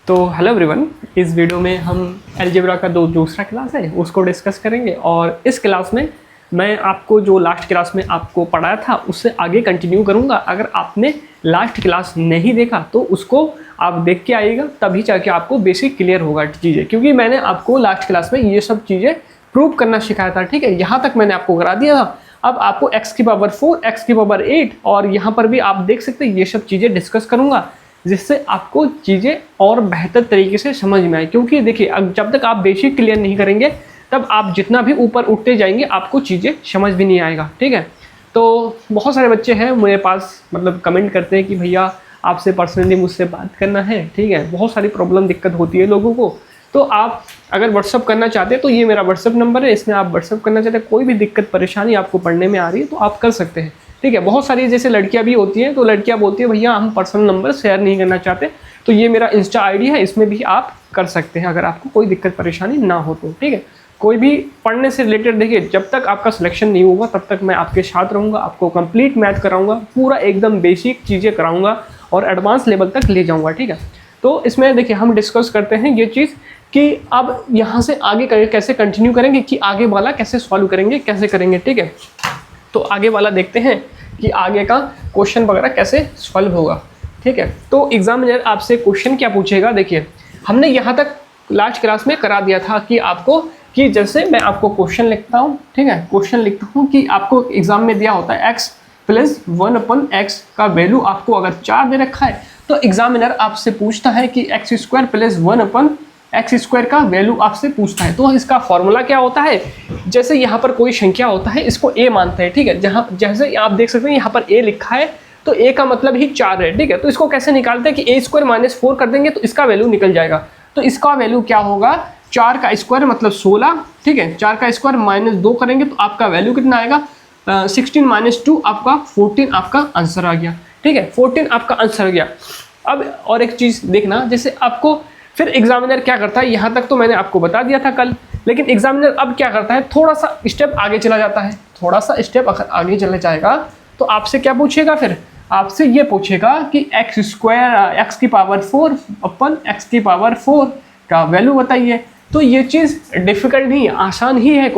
तो hello everyone, इस video में हम अलजेब्रा का दूसरा क्लास है उसको डिस्कस करेंगे। और इस क्लास में मैं आपको जो लास्ट क्लास में आपको पढ़ाया था उससे आगे कंटिन्यू करूंगा। अगर आपने लास्ट क्लास नहीं देखा तो उसको आप देख के आइएगा, तभी जाके आपको बेसिक क्लियर होगा चीज़ें, क्योंकि मैंने आपको लास्ट क्लास में ये सब चीज़ें प्रूव करना सिखाया था। ठीक है, यहाँ तक मैंने आपको करा दिया था। अब आपको x की पावर 4, x की पावर 8 और यहाँ पर भी आप देख सकते हैं ये सब चीज़ें डिस्कस करूँगा, जिससे आपको चीज़ें और बेहतर तरीके से समझ में आए। क्योंकि देखिए, जब तक आप बेसिक क्लियर नहीं करेंगे तब आप जितना भी ऊपर उठते जाएंगे आपको चीज़ें समझ भी नहीं आएगा। ठीक है, तो बहुत सारे बच्चे हैं मेरे पास, मतलब कमेंट करते हैं कि भैया आपसे पर्सनली मुझसे बात करना है। ठीक है, बहुत सारी प्रॉब्लम दिक्कत होती है लोगों को। तो आप अगर व्हाट्सअप करना चाहते हैं तो ये मेरा व्हाट्सअप नंबर है, इसमें आप व्हाट्सअप करना चाहते हैं। कोई भी दिक्कत परेशानी आपको पढ़ने में आ रही है तो आप कर सकते हैं। ठीक है, बहुत सारी जैसे लड़कियां भी होती हैं तो लड़कियां बोलती है भैया हम पर्सनल नंबर शेयर नहीं करना चाहते, तो ये मेरा इंस्टा आईडी है, इसमें भी आप कर सकते हैं अगर आपको कोई दिक्कत परेशानी ना हो तो। ठीक है, कोई भी पढ़ने से रिलेटेड देखिए, जब तक आपका सिलेक्शन नहीं होगा तब तक मैं आपके साथ रहूँगा, आपको कंप्लीट मैथ कराऊंगा, पूरा एकदम बेसिक चीज़ें कराऊंगा और एडवांस लेवल तक ले जाऊँगा। ठीक है, तो इसमें देखिए हम डिस्कस करते हैं ये चीज़ कि अब यहाँ से आगे कैसे कंटिन्यू करेंगे, कि आगे वाला कैसे सॉल्व करेंगे, कैसे करेंगे। ठीक है, तो आगे वाला देखते हैं कि आगे का क्वेश्चन वगैरह कैसे सॉल्व होगा। ठीक है, तो एग्जामिनर आपसे क्वेश्चन क्या पूछेगा, देखिए हमने यहाँ तक लास्ट क्लास में करा दिया था कि आपको, कि जैसे मैं आपको क्वेश्चन लिखता हूँ। ठीक है, क्वेश्चन लिखता हूँ कि आपको एग्जाम में दिया होता है x प्लस 1/x का वैल्यू आपको अगर 4 दे रखा है तो एग्जामिनर आपसे पूछता है कि x² प्लस 1/x² का वैल्यू आपसे पूछता है। तो इसका फॉर्मूला क्या होता है, जैसे यहाँ पर कोई संख्या होता है इसको a मानते हैं। ठीक है, जहाँ जैसे आप देख सकते हैं यहाँ पर a लिखा है तो a का मतलब ही 4 है। ठीक है, तो इसको कैसे निकालते हैं कि a² - 4 कर देंगे तो इसका वैल्यू निकल जाएगा। तो इसका वैल्यू क्या होगा, 4 का स्क्वायर मतलब 16। ठीक है, 4 का स्क्वायर -2 करेंगे तो आपका वैल्यू कितना आएगा, 16 - 2 आपका 14 आपका आंसर आ गया। ठीक है, 14 आपका आंसर आ गया। अब और एक चीज़ देखना, जैसे आपको फिर एग्जामिनर क्या करता है, यहाँ तक तो मैंने आपको बता दिया था कल, लेकिन एग्जामिनर अब क्या करता है, थोड़ा सा स्टेप आगे चला जाता है। थोड़ा सा स्टेप अगर आगे चले जाएगा तो आपसे क्या पूछेगा, फिर आपसे ये पूछेगा कि x की पावर 4/x की पावर 4 का वैल्यू बताइए। तो ये चीज़ डिफिकल्ट नहीं है, आसान ही है ये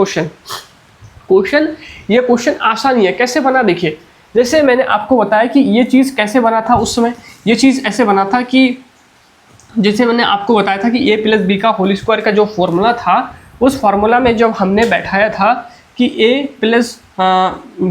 क्वेश्चन आसान ही है। कैसे बना, देखिए जैसे मैंने आपको बताया कि ये चीज़ कैसे बना था उस समय। ये चीज़ ऐसे बना था कि जैसे मैंने आपको बताया था कि a + b का होल स्क्वायर का जो फॉर्मूला था, उस फार्मूला में जब हमने बैठाया था कि a +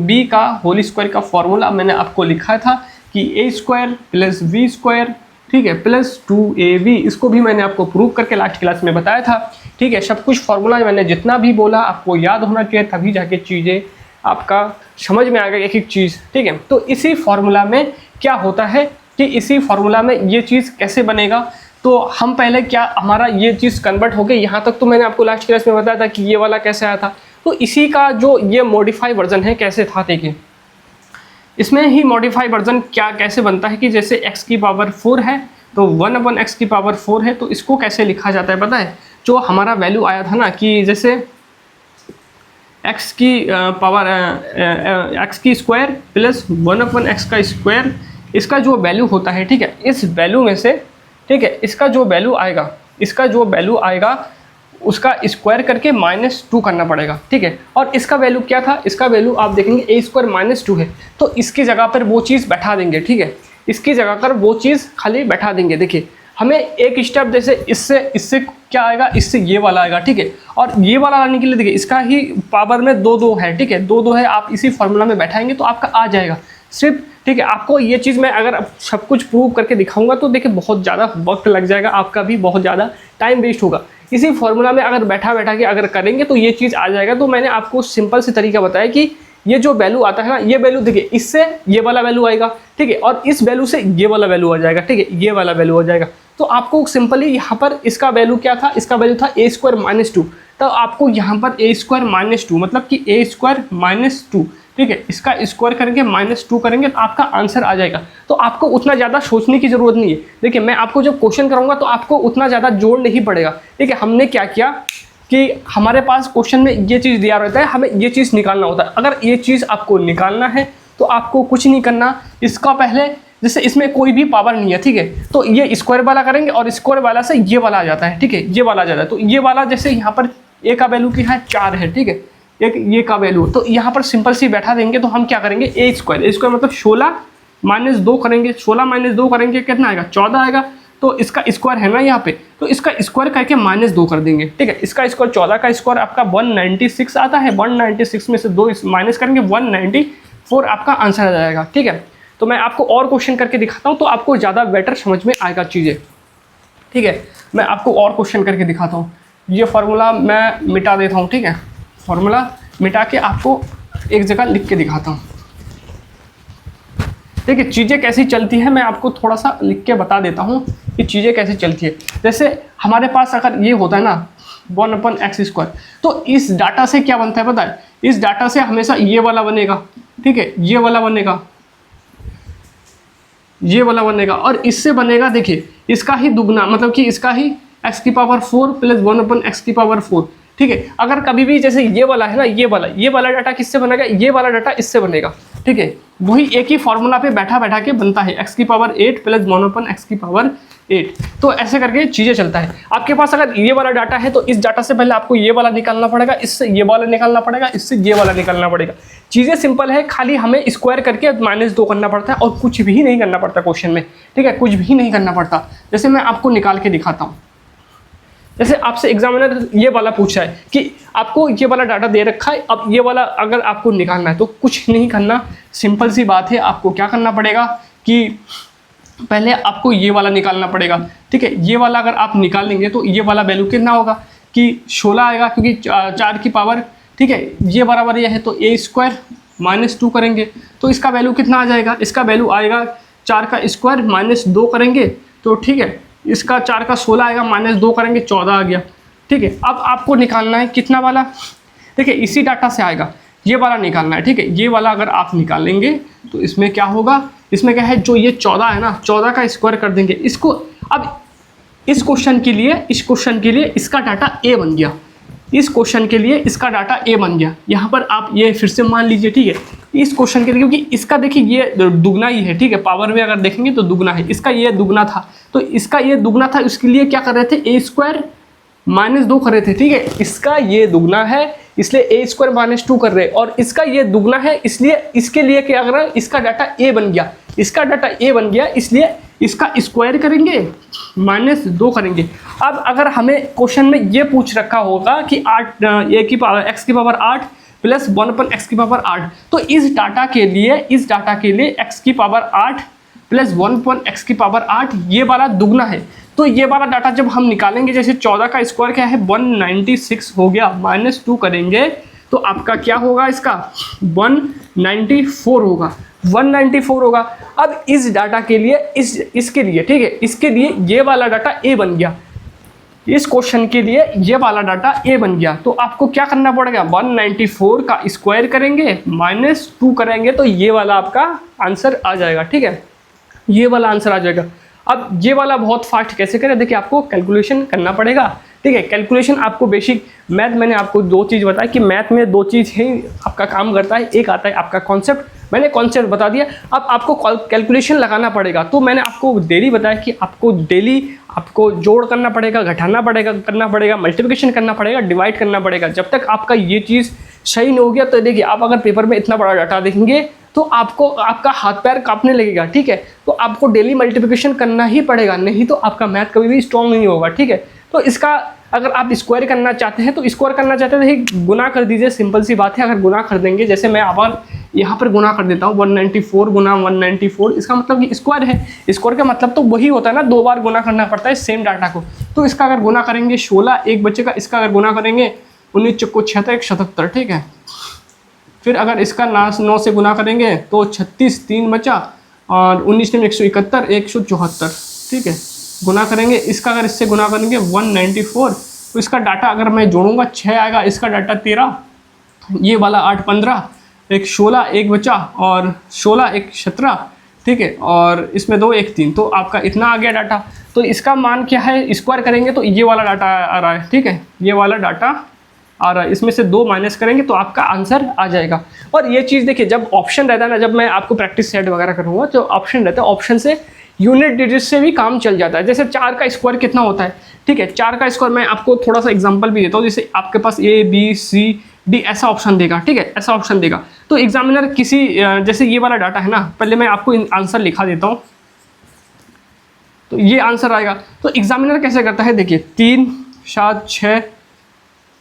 b का होल स्क्वायर का फॉर्मूला मैंने आपको लिखा था कि a² + b², ठीक है, प्लस 2ab, इसको भी मैंने आपको प्रूव करके लास्ट क्लास में बताया था। ठीक है, सब कुछ फॉर्मूला मैंने जितना भी बोला आपको याद होना चाहिए, तभी जाके चीज़ें आपका समझ में आएगा एक एक चीज़। ठीक है, तो इसी फार्मूला में क्या होता है कि इसी फार्मूला में ये चीज़ कैसे बनेगा, तो हम पहले क्या हमारा ये चीज़ कन्वर्ट हो गई। यहाँ तक तो मैंने आपको लास्ट क्लास में बताया था कि ये वाला कैसे आया था, तो इसी का जो ये मॉडिफाई वर्जन है कैसे था, देखिए इसमें ही मॉडिफाई वर्जन क्या कैसे बनता है कि जैसे x की पावर 4 है तो 1/x की पावर 4 है, तो इसको कैसे लिखा जाता है पता है, जो हमारा वैल्यू आया था ना कि जैसे x की पावर x की स्क्वायर प्लस 1/x का स्क्वायर, इसका जो वैल्यू होता है, ठीक है, इस वैल्यू में से, ठीक है, इसका जो वैल्यू आएगा उसका स्क्वायर करके -2 करना पड़ेगा। ठीक है, और इसका वैल्यू क्या था, इसका वैल्यू आप देखेंगे a² - 2 है, तो इसकी जगह पर वो चीज़ बैठा देंगे। ठीक है, इसकी जगह पर वो चीज़ खाली बैठा देंगे। देखिए हमें एक स्टेप जैसे इससे क्या आएगा, इससे ये वाला आएगा। ठीक है, और ये वाला लाने के लिए देखिए इसका ही पावर में 2 है। ठीक है, 2 है, आप इसी फार्मूला में बैठाएंगे तो आपका आ जाएगा सिर्फ। ठीक है, आपको ये चीज़ मैं अगर सब कुछ प्रूव करके दिखाऊंगा तो देखिए बहुत ज़्यादा वक्त लग जाएगा, आपका भी बहुत ज़्यादा टाइम वेस्ट होगा। इसी फार्मूला में अगर बैठा के अगर करेंगे तो ये चीज़ आ जाएगा। तो मैंने आपको सिंपल से तरीका बताया कि ये जो वैल्यू आता है ना, ये वैल्यू देखिए इससे ये वाला वैल्यू आएगा। ठीक है, और इस वैल्यू से ये वाला वैल्यू आ जाएगा। ठीक है, ये वाला वैल्यू आ जाएगा। तो आपको सिंपली यहाँ पर इसका वैल्यू क्या था, इसका वैल्यू था a² - 2, तो आपको यहाँ पर a² - 2 मतलब कि a² - 2, ठीक है, इसका स्क्वायर करेंगे -2 करेंगे तो आपका आंसर आ जाएगा। तो आपको उतना ज़्यादा सोचने की ज़रूरत नहीं है। देखिए मैं आपको जब क्वेश्चन कराऊंगा तो आपको उतना ज़्यादा जोड़ नहीं पड़ेगा। ठीक है, हमने क्या किया कि हमारे पास क्वेश्चन में ये चीज़ दिया रहता है, हमें ये चीज़ निकालना होता है। अगर ये चीज़ आपको निकालना है तो आपको कुछ नहीं करना, इसका पहले जैसे इसमें कोई भी पावर नहीं है, ठीक है, तो ये स्क्वायर वाला करेंगे और स्क्वायर वाला से ये वाला आ जाता है, ठीक है, ये वाला आ जाता है। तो ये वाला जैसे यहाँ पर ए का वैल्यू क्या है 4 है, ठीक है, एक ये का वैल्यू, तो यहाँ पर सिंपल सी बैठा देंगे तो हम क्या करेंगे ए स्क्वायर मतलब 16 माइनस 2 करेंगे, 16 माइनस 2 करेंगे कितना आएगा 14 आएगा। तो इसका स्क्वायर है ना यहाँ पे, तो इसका स्क्वायर करके माइनस 2 कर देंगे, ठीक है। इसका स्क्वायर 14 का स्क्वायर आपका 196 आता है, 196 में से 2 माइनस करेंगे 194 आपका आंसर आ जाएगा, ठीक है। तो मैं आपको और क्वेश्चन करके दिखाता हूँ तो आपको ज़्यादा बेटर समझ में आएगा चीज़ें, ठीक है। मैं आपको और क्वेश्चन करके दिखाता हूँ। ये फार्मूला मैं मिटा देता हूँ, ठीक है, फार्मूला मिटा के आपको एक जगह लिख के दिखाता हूँ। देखिए चीज़ें कैसी चलती है, मैं आपको थोड़ा सा लिख के बता देता हूँ कि चीज़ें कैसे चलती है। जैसे हमारे पास अगर ये होता है ना 1/x², तो इस डाटा से क्या बनता है पता है, इस डाटा से हमेशा ये वाला बनेगा, ठीक है, ये वाला बनेगा, ये वाला बनेगा, और इससे बनेगा देखिए इसका ही दुगना, मतलब कि इसका ही x⁴ प्लस 1/x⁴, ठीक है। अगर कभी भी जैसे ये वाला है ना, ये वाला डाटा किससे बनेगा, ये वाला डाटा इससे बनेगा, ठीक है। वही एक ही फॉर्मूला पे बैठा के बनता है x⁸ प्लस 1/x⁸। तो ऐसे करके चीज़ें चलता है। आपके पास अगर ये वाला डाटा है तो इस डाटा से पहले आपको ये वाला निकालना पड़ेगा, इससे ये वाला निकालना पड़ेगा, इससे ये वाला निकालना पड़ेगा। चीज़ें सिंपल है, खाली हमें स्क्वायर करके -2 करना पड़ता है और कुछ भी नहीं करना पड़ता क्वेश्चन में, ठीक है, कुछ भी नहीं करना पड़ता। जैसे मैं आपको निकाल के दिखाता हूँ। जैसे आपसे एग्जामिनर ये वाला पूछा है कि आपको ये वाला डाटा दे रखा है, अब ये वाला अगर आपको निकालना है तो कुछ नहीं करना, सिंपल सी बात है। आपको क्या करना पड़ेगा कि पहले आपको ये वाला निकालना पड़ेगा, ठीक है। ये वाला अगर आप निकाल लेंगे तो ये वाला वैल्यू कितना होगा कि 16 आएगा, क्योंकि 4 की पावर, ठीक है, ये बराबर ये है, तो a² -2 करेंगे तो इसका वैल्यू कितना आ जाएगा, इसका वैल्यू आएगा 4 का स्क्वायर -2 करेंगे तो, ठीक है, इसका 4 का 16 आएगा, -2 करेंगे 14 आ गया, ठीक है। अब आपको निकालना है कितना वाला, देखिए इसी डाटा से आएगा, ये वाला निकालना है, ठीक है। ये वाला अगर आप निकालेंगे तो इसमें क्या होगा, इसमें क्या है, जो ये 14 है ना, 14 का स्क्वायर कर देंगे इसको। अब इस क्वेश्चन के लिए इसका डाटा a बन गया, इस क्वेश्चन के लिए इसका डाटा a बन गया। यहाँ पर आप ये फिर से मान लीजिए, ठीक है, इस क्वेश्चन के लिए, क्योंकि इसका देखिए ये दुगना ही है, ठीक है, पावर में अगर देखेंगे तो दुगना है, इसका ये दुगना था, तो इसका ये दुगना था, इसके लिए क्या कर रहे थे, a² -2 कर रहे थे, ठीक है। इसका ये दुगना है इसलिए a² -2 कर रहे हैं, और इसका ये दुगना है इसलिए इसके लिए क्या कर रहा है, इसका डाटा a बन गया, इसका डाटा a बन गया, इसलिए इसका स्क्वायर करेंगे -2 करेंगे। अब अगर हमें क्वेश्चन में ये पूछ रखा होगा कि 8 प्लस 1/x⁸, तो इस डाटा के लिए x⁸ प्लस 1/x⁸ ये वाला दुगना है, तो ये वाला डाटा जब हम निकालेंगे, जैसे 14 का स्क्वायर क्या है 196 हो गया, -2 करेंगे तो आपका क्या होगा, इसका 194 होगा, 194 होगा। अब इस डाटा के लिए इसके लिए, ठीक है, इसके लिए ये वाला डाटा a बन गया, इस क्वेश्चन के लिए ये वाला डाटा a बन गया। तो आपको क्या करना पड़ेगा, 194 का स्क्वायर करेंगे -2 करेंगे तो ये वाला आपका आंसर आ जाएगा, ठीक है, ये वाला आंसर आ जाएगा। अब ये वाला बहुत फास्ट कैसे करें, देखिए आपको कैलकुलेशन करना पड़ेगा, ठीक है। कैलकुलेशन आपको बेसिक मैथ, मैंने आपको 2 चीज़ बताया कि मैथ में 2 चीज़ ही आपका काम करता है, एक आता है आपका कॉन्सेप्ट, मैंने कॉन्सेप्ट बता दिया, अब आपको कैलकुलेशन लगाना पड़ेगा। तो मैंने आपको डेली बताया कि आपको डेली आपको जोड़ करना पड़ेगा, घटाना पड़ेगा, करना पड़ेगा, मल्टीप्लिकेशन करना पड़ेगा, डिवाइड करना पड़ेगा। जब तक आपका ये चीज़ सही नहीं हो गया तो देखिए आप अगर पेपर में इतना बड़ा डाटा देखेंगे तो आपको आपका हाथ पैर कांपने लगेगा, ठीक है। तो आपको डेली मल्टीप्लिकेशन करना ही पड़ेगा, नहीं तो आपका मैथ कभी भी स्ट्रॉन्ग नहीं होगा, ठीक है। तो इसका अगर आप स्क्वायर करना चाहते हैं तो स्क्वायर करना चाहते हैं गुना कर दीजिए, सिंपल सी बात है। अगर गुना कर देंगे, जैसे मैं आबार यहाँ पर गुना कर देता हूँ 194 गुना 194, इसका मतलब कि स्क्वायर है, स्क्वायर का मतलब तो वही होता है ना, 2 बार गुना करना पड़ता है सेम डाटा को। तो इसका अगर गुना करेंगे 16 एक बचेगा, इसका अगर गुना करेंगे 19 चौको 76, ठीक है। फिर अगर इसका 9 से गुना करेंगे तो 36 3 बचा, और 19 में 171 174, ठीक है। गुना करेंगे इसका, अगर इससे गुना करेंगे 194, तो इसका डाटा अगर मैं जोड़ूंगा 6 आएगा, इसका डाटा 13, ये वाला 8 15, एक 16 एक बचा, और 16 एक 17, ठीक है, और इसमें 2 1 3, तो आपका इतना आ गया डाटा। तो इसका मान क्या है, स्क्वायर करेंगे तो ये वाला डाटा आ रहा है, ठीक है, ये वाला डाटा और इसमें से 2 माइनस करेंगे तो आपका आंसर आ जाएगा। और ये चीज़ देखिए, जब ऑप्शन रहता है ना, जब मैं आपको प्रैक्टिस सेट वगैरह करूँगा तो ऑप्शन रहता है, ऑप्शन से यूनिट डिजिट से भी काम चल जाता है। जैसे 4 का स्क्वायर कितना होता है, ठीक है, 4 का स्क्वायर मैं आपको थोड़ा सा एग्जांपल भी देता हूँ। जैसे आपके पास A B C D ऐसा ऑप्शन देगा, ठीक है, ऐसा ऑप्शन देगा, तो एग्जामिनर किसी जैसे ये वाला डाटा है ना, पहले मैं आपको आंसर लिखा देता हूँ, तो ये आंसर आएगा। तो एग्जामिनर कैसे करता है, देखिए 3 7 6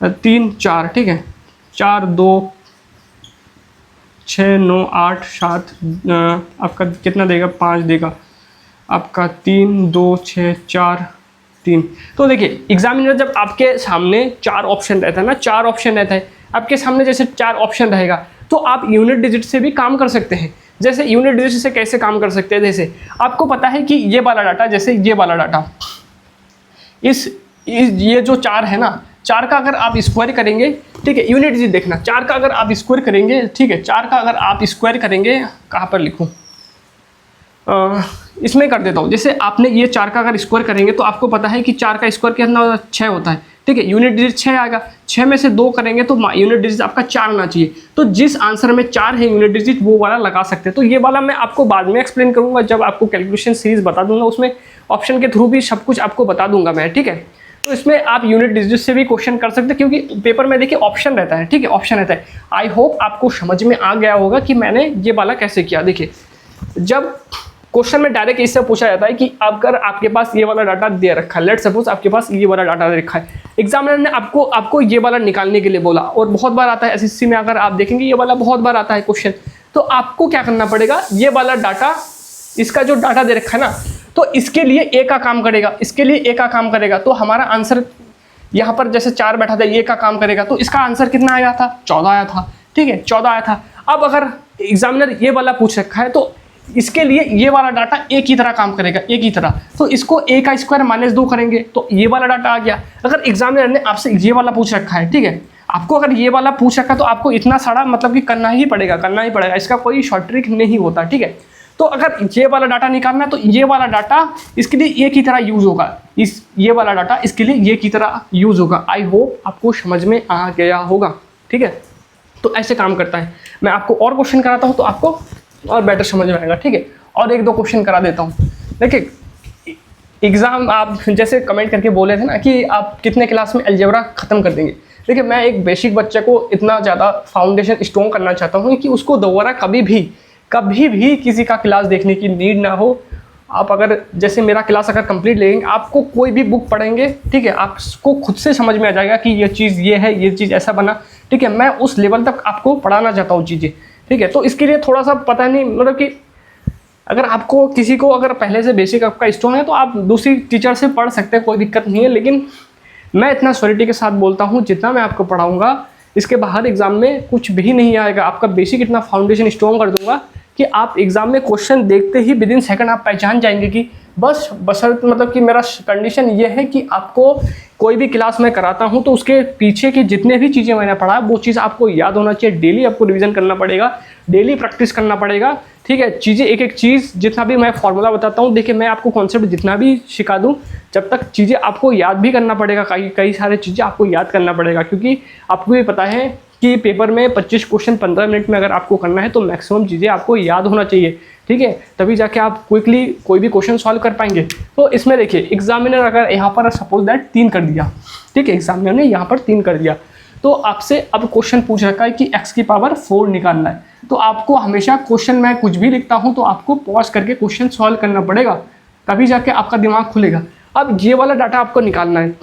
3 4, ठीक है, 4 2 6 9 8 7, आपका कितना देगा, 5 देगा, आपका 3 2 6 4 3। तो देखिए एग्जामिनर जब आपके सामने 4 ऑप्शन रहता है ना, 4 ऑप्शन रहता है आपके सामने, जैसे 4 ऑप्शन रहेगा तो आप यूनिट डिजिट से भी काम कर सकते हैं। जैसे यूनिट डिजिट से कैसे काम कर सकते हैं, जैसे आपको पता है कि ये वाला डाटा, जैसे ये वाला डाटा, ये जो 4 है ना, 4 का अगर आप स्क्वायर करेंगे, ठीक है, यूनिट डिजिट देखना, 4 का अगर आप स्क्वायर करेंगे, ठीक है, 4 का अगर आप स्क्वायर करेंगे, कहाँ पर लिखूँ, इसमें कर देता हूँ। जैसे आपने ये 4 का अगर स्क्वायर करेंगे तो आपको पता है कि 4 का स्क्वायर कितना होता है, 6 होता है, ठीक है, यूनिट डिजिट 6 आएगा, 6 में से 2 करेंगे तो यूनिट डिजिट आपका 4 आना चाहिए। तो जिस आंसर में 4 है यूनिट डिजिट, वो वाला लगा सकते हैं। तो ये वाला मैं आपको बाद में एक्सप्लेन करूँगा, जब आपको कैलकुलेशन सीरीज बता दूंगा, उसमें ऑप्शन के थ्रू भी सब कुछ आपको बता दूंगा मैं, ठीक है। तो इसमें आप यूनिट डिजिट से भी क्वेश्चन कर सकते हैं, क्योंकि पेपर में देखिए ऑप्शन रहता है, ठीक है, ऑप्शन रहता है। आई होप आपको समझ में आ गया होगा कि मैंने ये वाला कैसे किया। देखिए जब क्वेश्चन में डायरेक्ट इससे पूछा जाता है कि अगर आपके पास ये वाला डाटा दे रखा है, लेट सपोज आपके पास ये वाला डाटा दे रखा है, एग्जामिनर ने आपको ये वाला निकालने के लिए बोला, और बहुत बार आता है एसएससी में, अगर आप देखेंगे ये वाला बहुत बार आता है क्वेश्चन, तो आपको क्या करना पड़ेगा, ये वाला डाटा, इसका जो डाटा दे रखा है ना, तो इसके लिए ए का काम करेगा, इसके लिए ए का काम करेगा, तो हमारा आंसर यहाँ पर जैसे 4 बैठा था, ये का काम करेगा, तो इसका आंसर कितना आया था, 14 आया था, ठीक है, 14 आया था। अब अगर एग्जामिनर ये वाला पूछ रखा है तो इसके लिए ये वाला डाटा ए की तरह काम करेगा, ए की तरह, तो इसको ए का स्क्वायर -2 करेंगे तो ये वाला डाटा आ गया। अगर एग्जामिनर ने आपसे ये वाला पूछ रखा है, ठीक है, आपको अगर ये वाला पूछ रखा है तो आपको इतना सारा मतलब कि करना ही पड़ेगा, इसका कोई शॉर्ट ट्रिक नहीं होता, ठीक है। तो अगर ये वाला डाटा निकालना है तो ये वाला डाटा इसके लिए ए की तरह यूज होगा, ये वाला डाटा इसके लिए ये की तरह यूज होगा। आई होप आपको समझ में आ गया होगा, ठीक है। तो ऐसे काम करता है। मैं आपको और क्वेश्चन कराता हूँ तो आपको और बेटर समझ में आएगा, ठीक है। और 1-2 क्वेश्चन करा देता हूँ। देखिए एग्जाम आप जैसे कमेंट करके बोले थे ना कि आप कितने क्लास में अलजेब्रा खत्म कर देंगे। देखिए मैं एक बेसिक बच्चे को इतना ज़्यादा फाउंडेशन स्ट्रॉन्ग करना चाहता हूँ कि उसको दोबारा कभी भी किसी का क्लास देखने की नीड ना हो। आप अगर जैसे मेरा क्लास अगर कंप्लीट लेंगे, आपको कोई भी बुक पढ़ेंगे, ठीक है, आपको खुद से समझ में आ जाएगा कि ये चीज़ ये है, ये चीज़ ऐसा बना, ठीक है। मैं उस लेवल तक आपको पढ़ाना चाहता हूँ चीज़ें, ठीक है। तो इसके लिए थोड़ा सा पता नहीं, मतलब कि अगर आपको किसी को अगर पहले से बेसिक आपका स्ट्रॉन्ग है तो आप दूसरी टीचर से पढ़ सकते हैं, कोई दिक्कत नहीं है। लेकिन मैं इतना श्योरिटी के साथ बोलता हूँ, जितना मैं आपको पढ़ाऊँगा इसके बाहर एग्जाम में कुछ भी नहीं आएगा। आपका बेसिक इतना फाउंडेशन स्ट्रॉन्ग कर दूंगा कि आप एग्जाम में क्वेश्चन देखते ही विदिन सेकंड आप पहचान जाएंगे कि बशर्ते मतलब कि मेरा कंडीशन ये है कि आपको कोई भी क्लास में कराता हूँ तो उसके पीछे की जितने भी चीज़ें मैंने पढ़ा वो चीज़ आपको याद होना चाहिए। डेली आपको रिवीजन करना पड़ेगा, डेली प्रैक्टिस करना पड़ेगा, ठीक है। चीज़ें एक एक चीज़, जितना भी मैं फॉर्मूला बताता हूँ, देखिए मैं आपको कॉन्सेप्ट जितना भी सिखा दूँ, जब तक चीज़ें आपको याद भी करना पड़ेगा, कई सारी चीज़ें आपको याद करना पड़ेगा, क्योंकि आपको भी पता है कि पेपर में 25 क्वेश्चन 15 मिनट में अगर आपको करना है तो मैक्सिमम चीज़ें आपको याद होना चाहिए, ठीक है, तभी जाके आप क्विकली कोई भी क्वेश्चन सॉल्व कर पाएंगे। तो इसमें देखिए एग्जामिनर अगर यहाँ पर सपोज दैट 3 कर दिया, ठीक है, एग्जामिनर ने यहाँ पर 3 कर दिया, तो आपसे अब क्वेश्चन पूछ रखा है कि x की पावर 4 निकालना है। तो आपको हमेशा क्वेश्चन में कुछ भी लिखता हूँ तो आपको पॉज करके क्वेश्चन सॉल्व करना पड़ेगा, तभी जाके आपका दिमाग खुलेगा। अब ये वाला डाटा आपको निकालना है।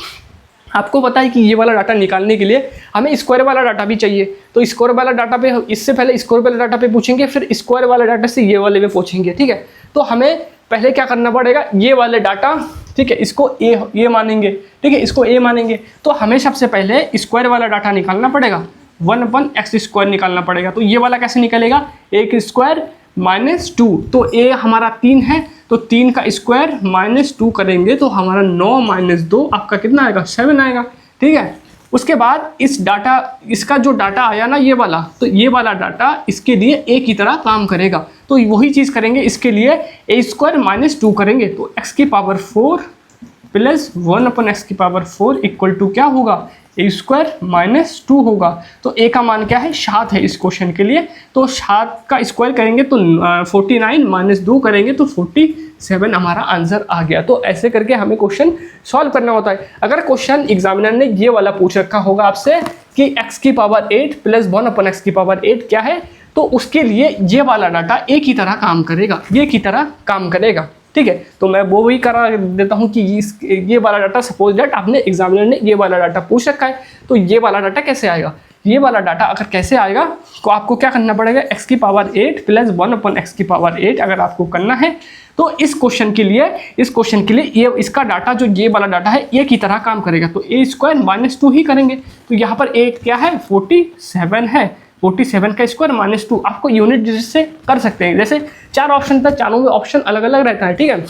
आपको पता है कि ये वाला डाटा निकालने के लिए हमें स्क्वायर वाला डाटा भी चाहिए, तो स्क्वायर वाला डाटा पे इससे पहले स्क्वायर वाला डाटा पे पूछेंगे, फिर स्क्वायर वाला डाटा से ये वाले पे पूछेंगे, ठीक है। तो हमें पहले क्या करना पड़ेगा, ये वाले डाटा, ठीक है, इसको ए मानेंगे, ठीक है, इसको ए मानेंगे, तो हमें सबसे पहले स्क्वायर वाला डाटा निकालना पड़ेगा, 1/x² निकालना पड़ेगा। तो ये वाला कैसे निकलेगा, (2 - 2, तो ए हमारा 3 है, तो 3 का स्क्वायर -2 करेंगे तो हमारा 9 - 2 आपका कितना आएगा, 7 आएगा, ठीक है। उसके बाद इसका जो डाटा आया ना ये वाला, तो ये वाला डाटा इसके लिए ए की तरह काम करेगा, तो वही चीज़ करेंगे, इसके लिए (2 - 2 करेंगे तो x की power 4 plus 1/x⁴ equal to क्या होगा, a² - 2 होगा। तो a का मान क्या है, 7 है इस क्वेश्चन के लिए। तो 7 का स्क्वायर करेंगे तो 49 - 2 करेंगे तो 47 हमारा आंसर आ गया। तो ऐसे करके हमें क्वेश्चन सॉल्व करना होता है। अगर क्वेश्चन एग्जामिनर ने ये वाला पूछ रखा होगा आपसे कि x⁸ प्लस 1/x⁸ क्या है, तो उसके लिए ये वाला डाटा एक ही तरह काम करेगा, ये की तरह काम करेगा। ठीक है, तो मैं वो भी करा देता हूँ कि ये वाला डाटा, सपोज दैट आपने एग्जामिनर ने ये वाला डाटा पूछ रखा है, तो ये वाला डाटा कैसे आएगा, ये वाला डाटा अगर कैसे आएगा तो आपको क्या करना पड़ेगा, x⁸ प्लस 1/x⁸ अगर आपको करना है तो इस क्वेश्चन के लिए ये इसका डाटा, जो ये वाला डाटा है, ये की तरह काम करेगा। तो a² - 2 ही करेंगे। तो यहाँ पर a क्या है, 47 है, 47 का स्क्वायर माइनस 2 आपको यूनिट डिजिट से कर सकते हैं। जैसे 4 ऑप्शन था, चारों में ऑप्शन अलग अलग रहता है, ठीक है।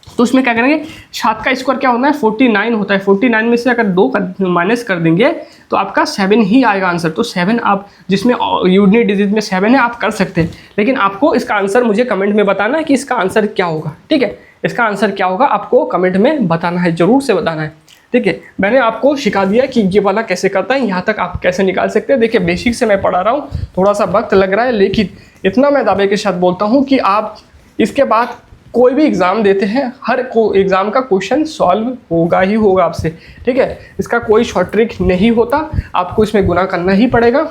तो उसमें क्या करेंगे, 7 का स्क्वायर क्या होता है, 49 होता है। 49 में से अगर 2 माइनस कर देंगे तो आपका 7 ही आएगा आंसर। तो 7 आप, जिसमें यूनिट डिजिट में 7 है, आप कर सकते हैं। लेकिन आपको इसका आंसर मुझे कमेंट में बताना है कि इसका आंसर क्या होगा, ठीक है। इसका आंसर क्या होगा आपको कमेंट में बताना है, जरूर से बताना है, ठीक है। मैंने आपको सिखा दिया कि ये वाला कैसे करता है, यहाँ तक आप कैसे निकाल सकते हैं। देखिए बेसिक से मैं पढ़ा रहा हूँ, थोड़ा सा वक्त लग रहा है, लेकिन इतना मैं दावे के साथ बोलता हूँ कि आप इसके बाद कोई भी एग्ज़ाम देते हैं, हर एग्ज़ाम का क्वेश्चन सॉल्व होगा ही होगा आपसे, ठीक है। इसका कोई शॉर्ट ट्रिक नहीं होता, आपको इसमें गुना करना ही पड़ेगा।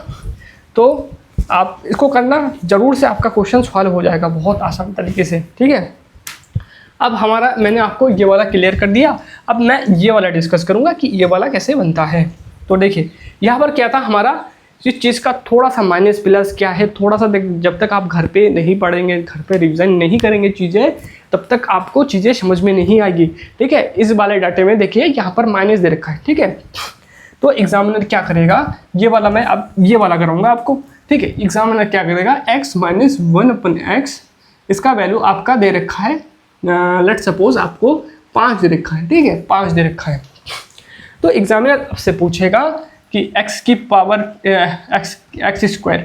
तो आप इसको करना, ज़रूर से आपका क्वेश्चन सॉल्व हो जाएगा बहुत आसान तरीके से, ठीक है। अब हमारा, मैंने आपको ये वाला क्लियर कर दिया। अब मैं ये वाला डिस्कस करूँगा कि ये वाला कैसे बनता है। तो देखिए यहाँ पर क्या था हमारा, इस चीज़ का थोड़ा सा माइनस प्लस क्या है, थोड़ा सा जब तक आप घर पे नहीं पढ़ेंगे, घर पे रिवीजन नहीं करेंगे चीज़ें, तब तक आपको चीज़ें समझ में नहीं आएगी, ठीक है। इस वाले डाटे में देखिए यहाँ पर माइनस दे रखा है, ठीक है। तो एग्जामिनर क्या करेगा, ये वाला मैं अब ये वाला कराऊंगा आपको, ठीक है। एग्जामिनर क्या करेगा, x - 1/x, इसका वैल्यू आपका दे रखा है, लेट सपोज आपको 5 दे रखा है, ठीक है, 5 दे रखा है। तो एग्जामिनर आपसे पूछेगा कि x²,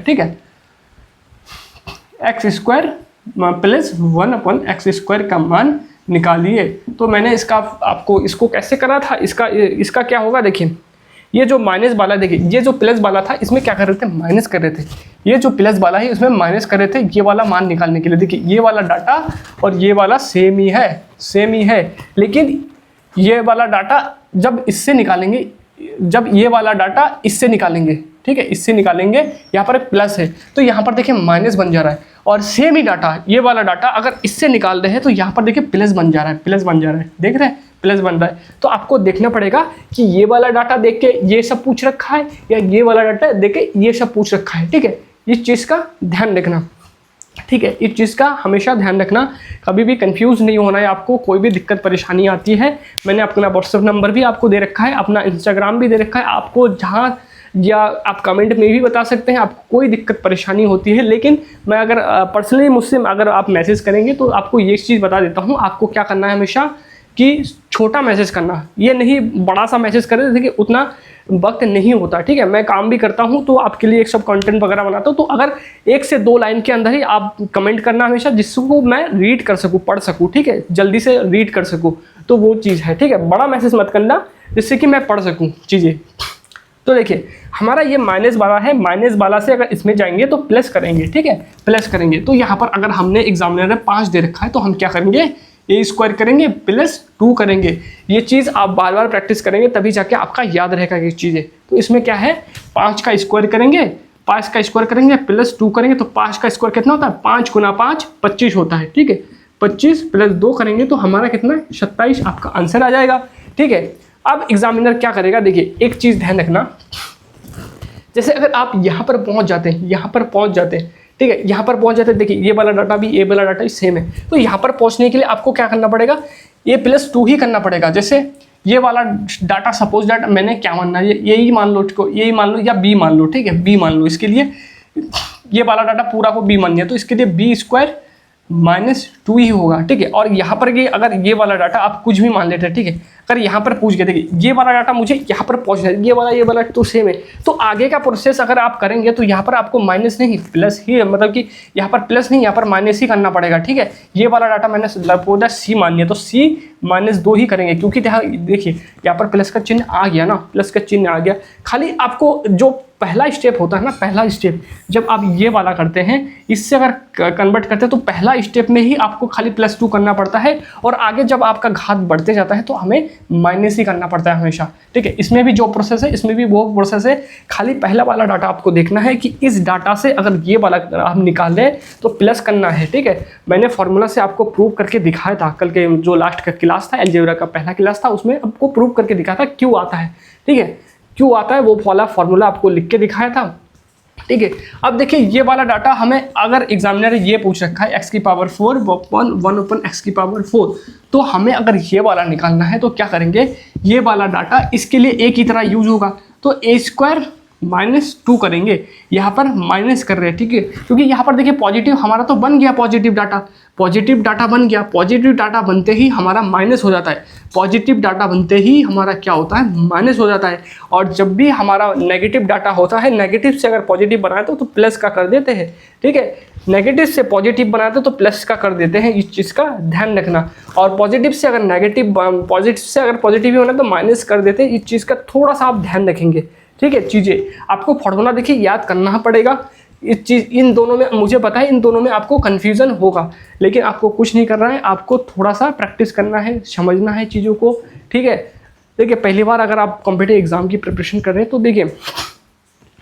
ठीक है, x² प्लस 1/x² का मान निकालिए। तो मैंने इसको कैसे करा था, इसका क्या होगा, देखिए ये जो माइनस वाला, देखिए ये जो प्लस वाला था इसमें क्या कर रहे थे, माइनस कर रहे थे। ये जो प्लस वाला है इसमें माइनस कर रहे थे ये वाला मान निकालने के लिए। देखिए ये वाला डाटा और ये वाला सेम ही है, लेकिन ये वाला डाटा जब इससे निकालेंगे, जब ये वाला डाटा इससे निकालेंगे, ठीक है, इससे निकालेंगे, यहाँ पर प्लस है तो यहाँ पर देखिए माइनस बन जा रहा है। और सेम ही डाटा, ये वाला डाटा अगर इससे निकाल रहे हैं तो यहाँ पर देखिए प्लस बन जा रहा है, देख रहे हैं, प्लस बन रहा है। तो आपको देखना पड़ेगा कि ये वाला डाटा देख के ये सब पूछ रखा है या ये वाला डाटा देख के ये सब पूछ रखा है, ठीक है। इस चीज़ का ध्यान रखना, ठीक है, इस चीज़ का हमेशा ध्यान रखना, कभी भी कंफ्यूज नहीं होना है। आपको कोई भी दिक्कत परेशानी आती है, मैंने अपना व्हाट्सएप नंबर भी आपको दे रखा है, अपना इंस्टाग्राम भी दे रखा है, आपको जहाँ, या आप कमेंट में भी बता सकते हैं आपको कोई दिक्कत परेशानी होती है। लेकिन मैं अगर पर्सनली मुझसे अगर आप मैसेज करेंगे तो आपको ये चीज़ बता देता हूँ, आपको क्या करना है हमेशा कि छोटा मैसेज करना, ये नहीं बड़ा सा मैसेज करें, देखिए उतना वक्त नहीं होता, ठीक है। मैं काम भी करता हूँ तो आपके लिए एक सब कंटेंट वगैरह बनाता हूँ, तो अगर 1 से 2 लाइन के अंदर ही आप कमेंट करना हमेशा, जिसको मैं रीड कर सकूँ, पढ़ सकूँ, ठीक है, जल्दी से रीड कर सकूँ, तो वो चीज़ है, ठीक है। बड़ा मैसेज मत करना जिससे कि मैं पढ़ सकूँ चीज़ें। तो देखिए हमारा ये माइनस वाला है, माइनस वाला से अगर इसमें जाएंगे तो प्लस करेंगे, ठीक है, प्लस करेंगे। तो यहाँ पर अगर हमने एग्जामिनर ने 5 दे रखा है तो हम क्या करेंगे, a² करेंगे प्लस 2 करेंगे। ये चीज़ आप बार बार प्रैक्टिस करेंगे तभी जाके आपका याद रहेगा ये चीज़ें। तो इसमें क्या है, 5 का स्क्वायर करेंगे, 5 का स्क्वायर करेंगे प्लस 2 करेंगे, तो 5 का स्क्वायर कितना होता है, 5 × 5 25 होता है, ठीक है। 25 प्लस 2 करेंगे तो हमारा कितना है, 27 आपका आंसर आ जाएगा, ठीक है। अब एग्जामिनर क्या करेगा, देखिए एक चीज़ ध्यान रखना, जैसे अगर आप यहाँ पर पहुँच जाते हैं, ठीक है, यहाँ पर पहुँच जाते हैं, देखिए ये वाला डाटा भी, ये वाला डाटा भी सेम है। तो यहाँ पर पहुँचने के लिए आपको क्या करना पड़ेगा, a+2 ही करना पड़ेगा। जैसे ये वाला डाटा, सपोज डाटा मैंने क्या मानना है, यही मान लो, इसको यही मान लो या b मान लो, ठीक है, b मान लो। इसके लिए ये वाला डाटा पूरा को b मान लिया, तो इसके लिए b² - 2 ही होगा, ठीक है। और यहाँ पर ये अगर ये वाला डाटा आप कुछ भी मान लेते हैं, ठीक है, अगर यहाँ पर पूछ गए, देखिए ये वाला डाटा मुझे यहाँ पर पहुँचना है, ये वाला तो सेम है, तो आगे का प्रोसेस अगर आप करेंगे तो यहाँ पर आपको माइनस नहीं प्लस ही, मतलब कि यहाँ पर प्लस नहीं यहाँ पर माइनस ही करना पड़ेगा, ठीक है। ये वाला डाटा मैंने बोला सी मान लिया, तो सी -2 ही करेंगे, क्योंकि देखिए यहाँ पर प्लस का चिन्ह आ गया ना, प्लस का चिन्ह आ गया। खाली आपको जो पहला स्टेप होता है ना, पहला स्टेप जब आप ये वाला करते हैं, इससे अगर कन्वर्ट करते हैं तो पहला स्टेप में ही आपको खाली +2 करना पड़ता है, और आगे जब आपका घात बढ़ते जाता है तो हमें माइनस ही करना पड़ता है हमेशा, ठीक है। इसमें भी जो प्रोसेस है इसमें भी वो प्रोसेस है, खाली पहला वाला डाटा आपको देखना है कि इस डाटा से अगर ये वाला हम निकाल लें तो प्लस करना है, ठीक है। मैंने फॉर्मूला से आपको प्रूव करके दिखाया था, कल के जो लास्ट का क्लास था, अलजेब्रा का पहला क्लास था, उसमें आपको प्रूव करके दिखाया था क्यों आता है, ठीक है, क्यों आता है वो वाला फॉर्मूला आपको लिख के दिखाया था, ठीक है। अब देखिए ये वाला डाटा हमें अगर एग्जामिनर ये पूछ रखा है x⁴ 1/x⁴, तो हमें अगर ये वाला निकालना है तो क्या करेंगे, ये वाला डाटा इसके लिए a की तरह यूज होगा, तो a² -2 करेंगे, यहाँ पर माइनस कर रहे हैं, ठीक है, क्योंकि यहाँ पर देखिए पॉजिटिव हमारा तो बन गया, पॉजिटिव डाटा बन गया, पॉजिटिव डाटा बनते ही हमारा माइनस हो जाता है, पॉजिटिव डाटा बनते ही हमारा क्या होता है, माइनस हो जाता है। और जब भी हमारा नेगेटिव डाटा होता है, नेगेटिव से अगर पॉजिटिव बनाए तो प्लस का कर देते हैं, ठीक है, नेगेटिव से पॉजिटिव बनाते तो प्लस का कर देते हैं, इस चीज़ का ध्यान रखना। और पॉजिटिव से अगर पॉजिटिव होना तो माइनस कर देते हैं, इस चीज़ का थोड़ा सा आप ध्यान रखेंगे, ठीक है। चीज़ें आपको फॉर्मूला देखिए याद करना पड़ेगा, इस चीज़ इन दोनों में मुझे पता है इन दोनों में आपको कन्फ्यूज़न होगा, लेकिन आपको कुछ नहीं करना है, आपको थोड़ा सा प्रैक्टिस करना है, समझना है चीज़ों को, ठीक है। देखिए पहली बार अगर आप कॉम्पिटिटिव एग्जाम की प्रिपरेशन कर रहे हैं तो देखिए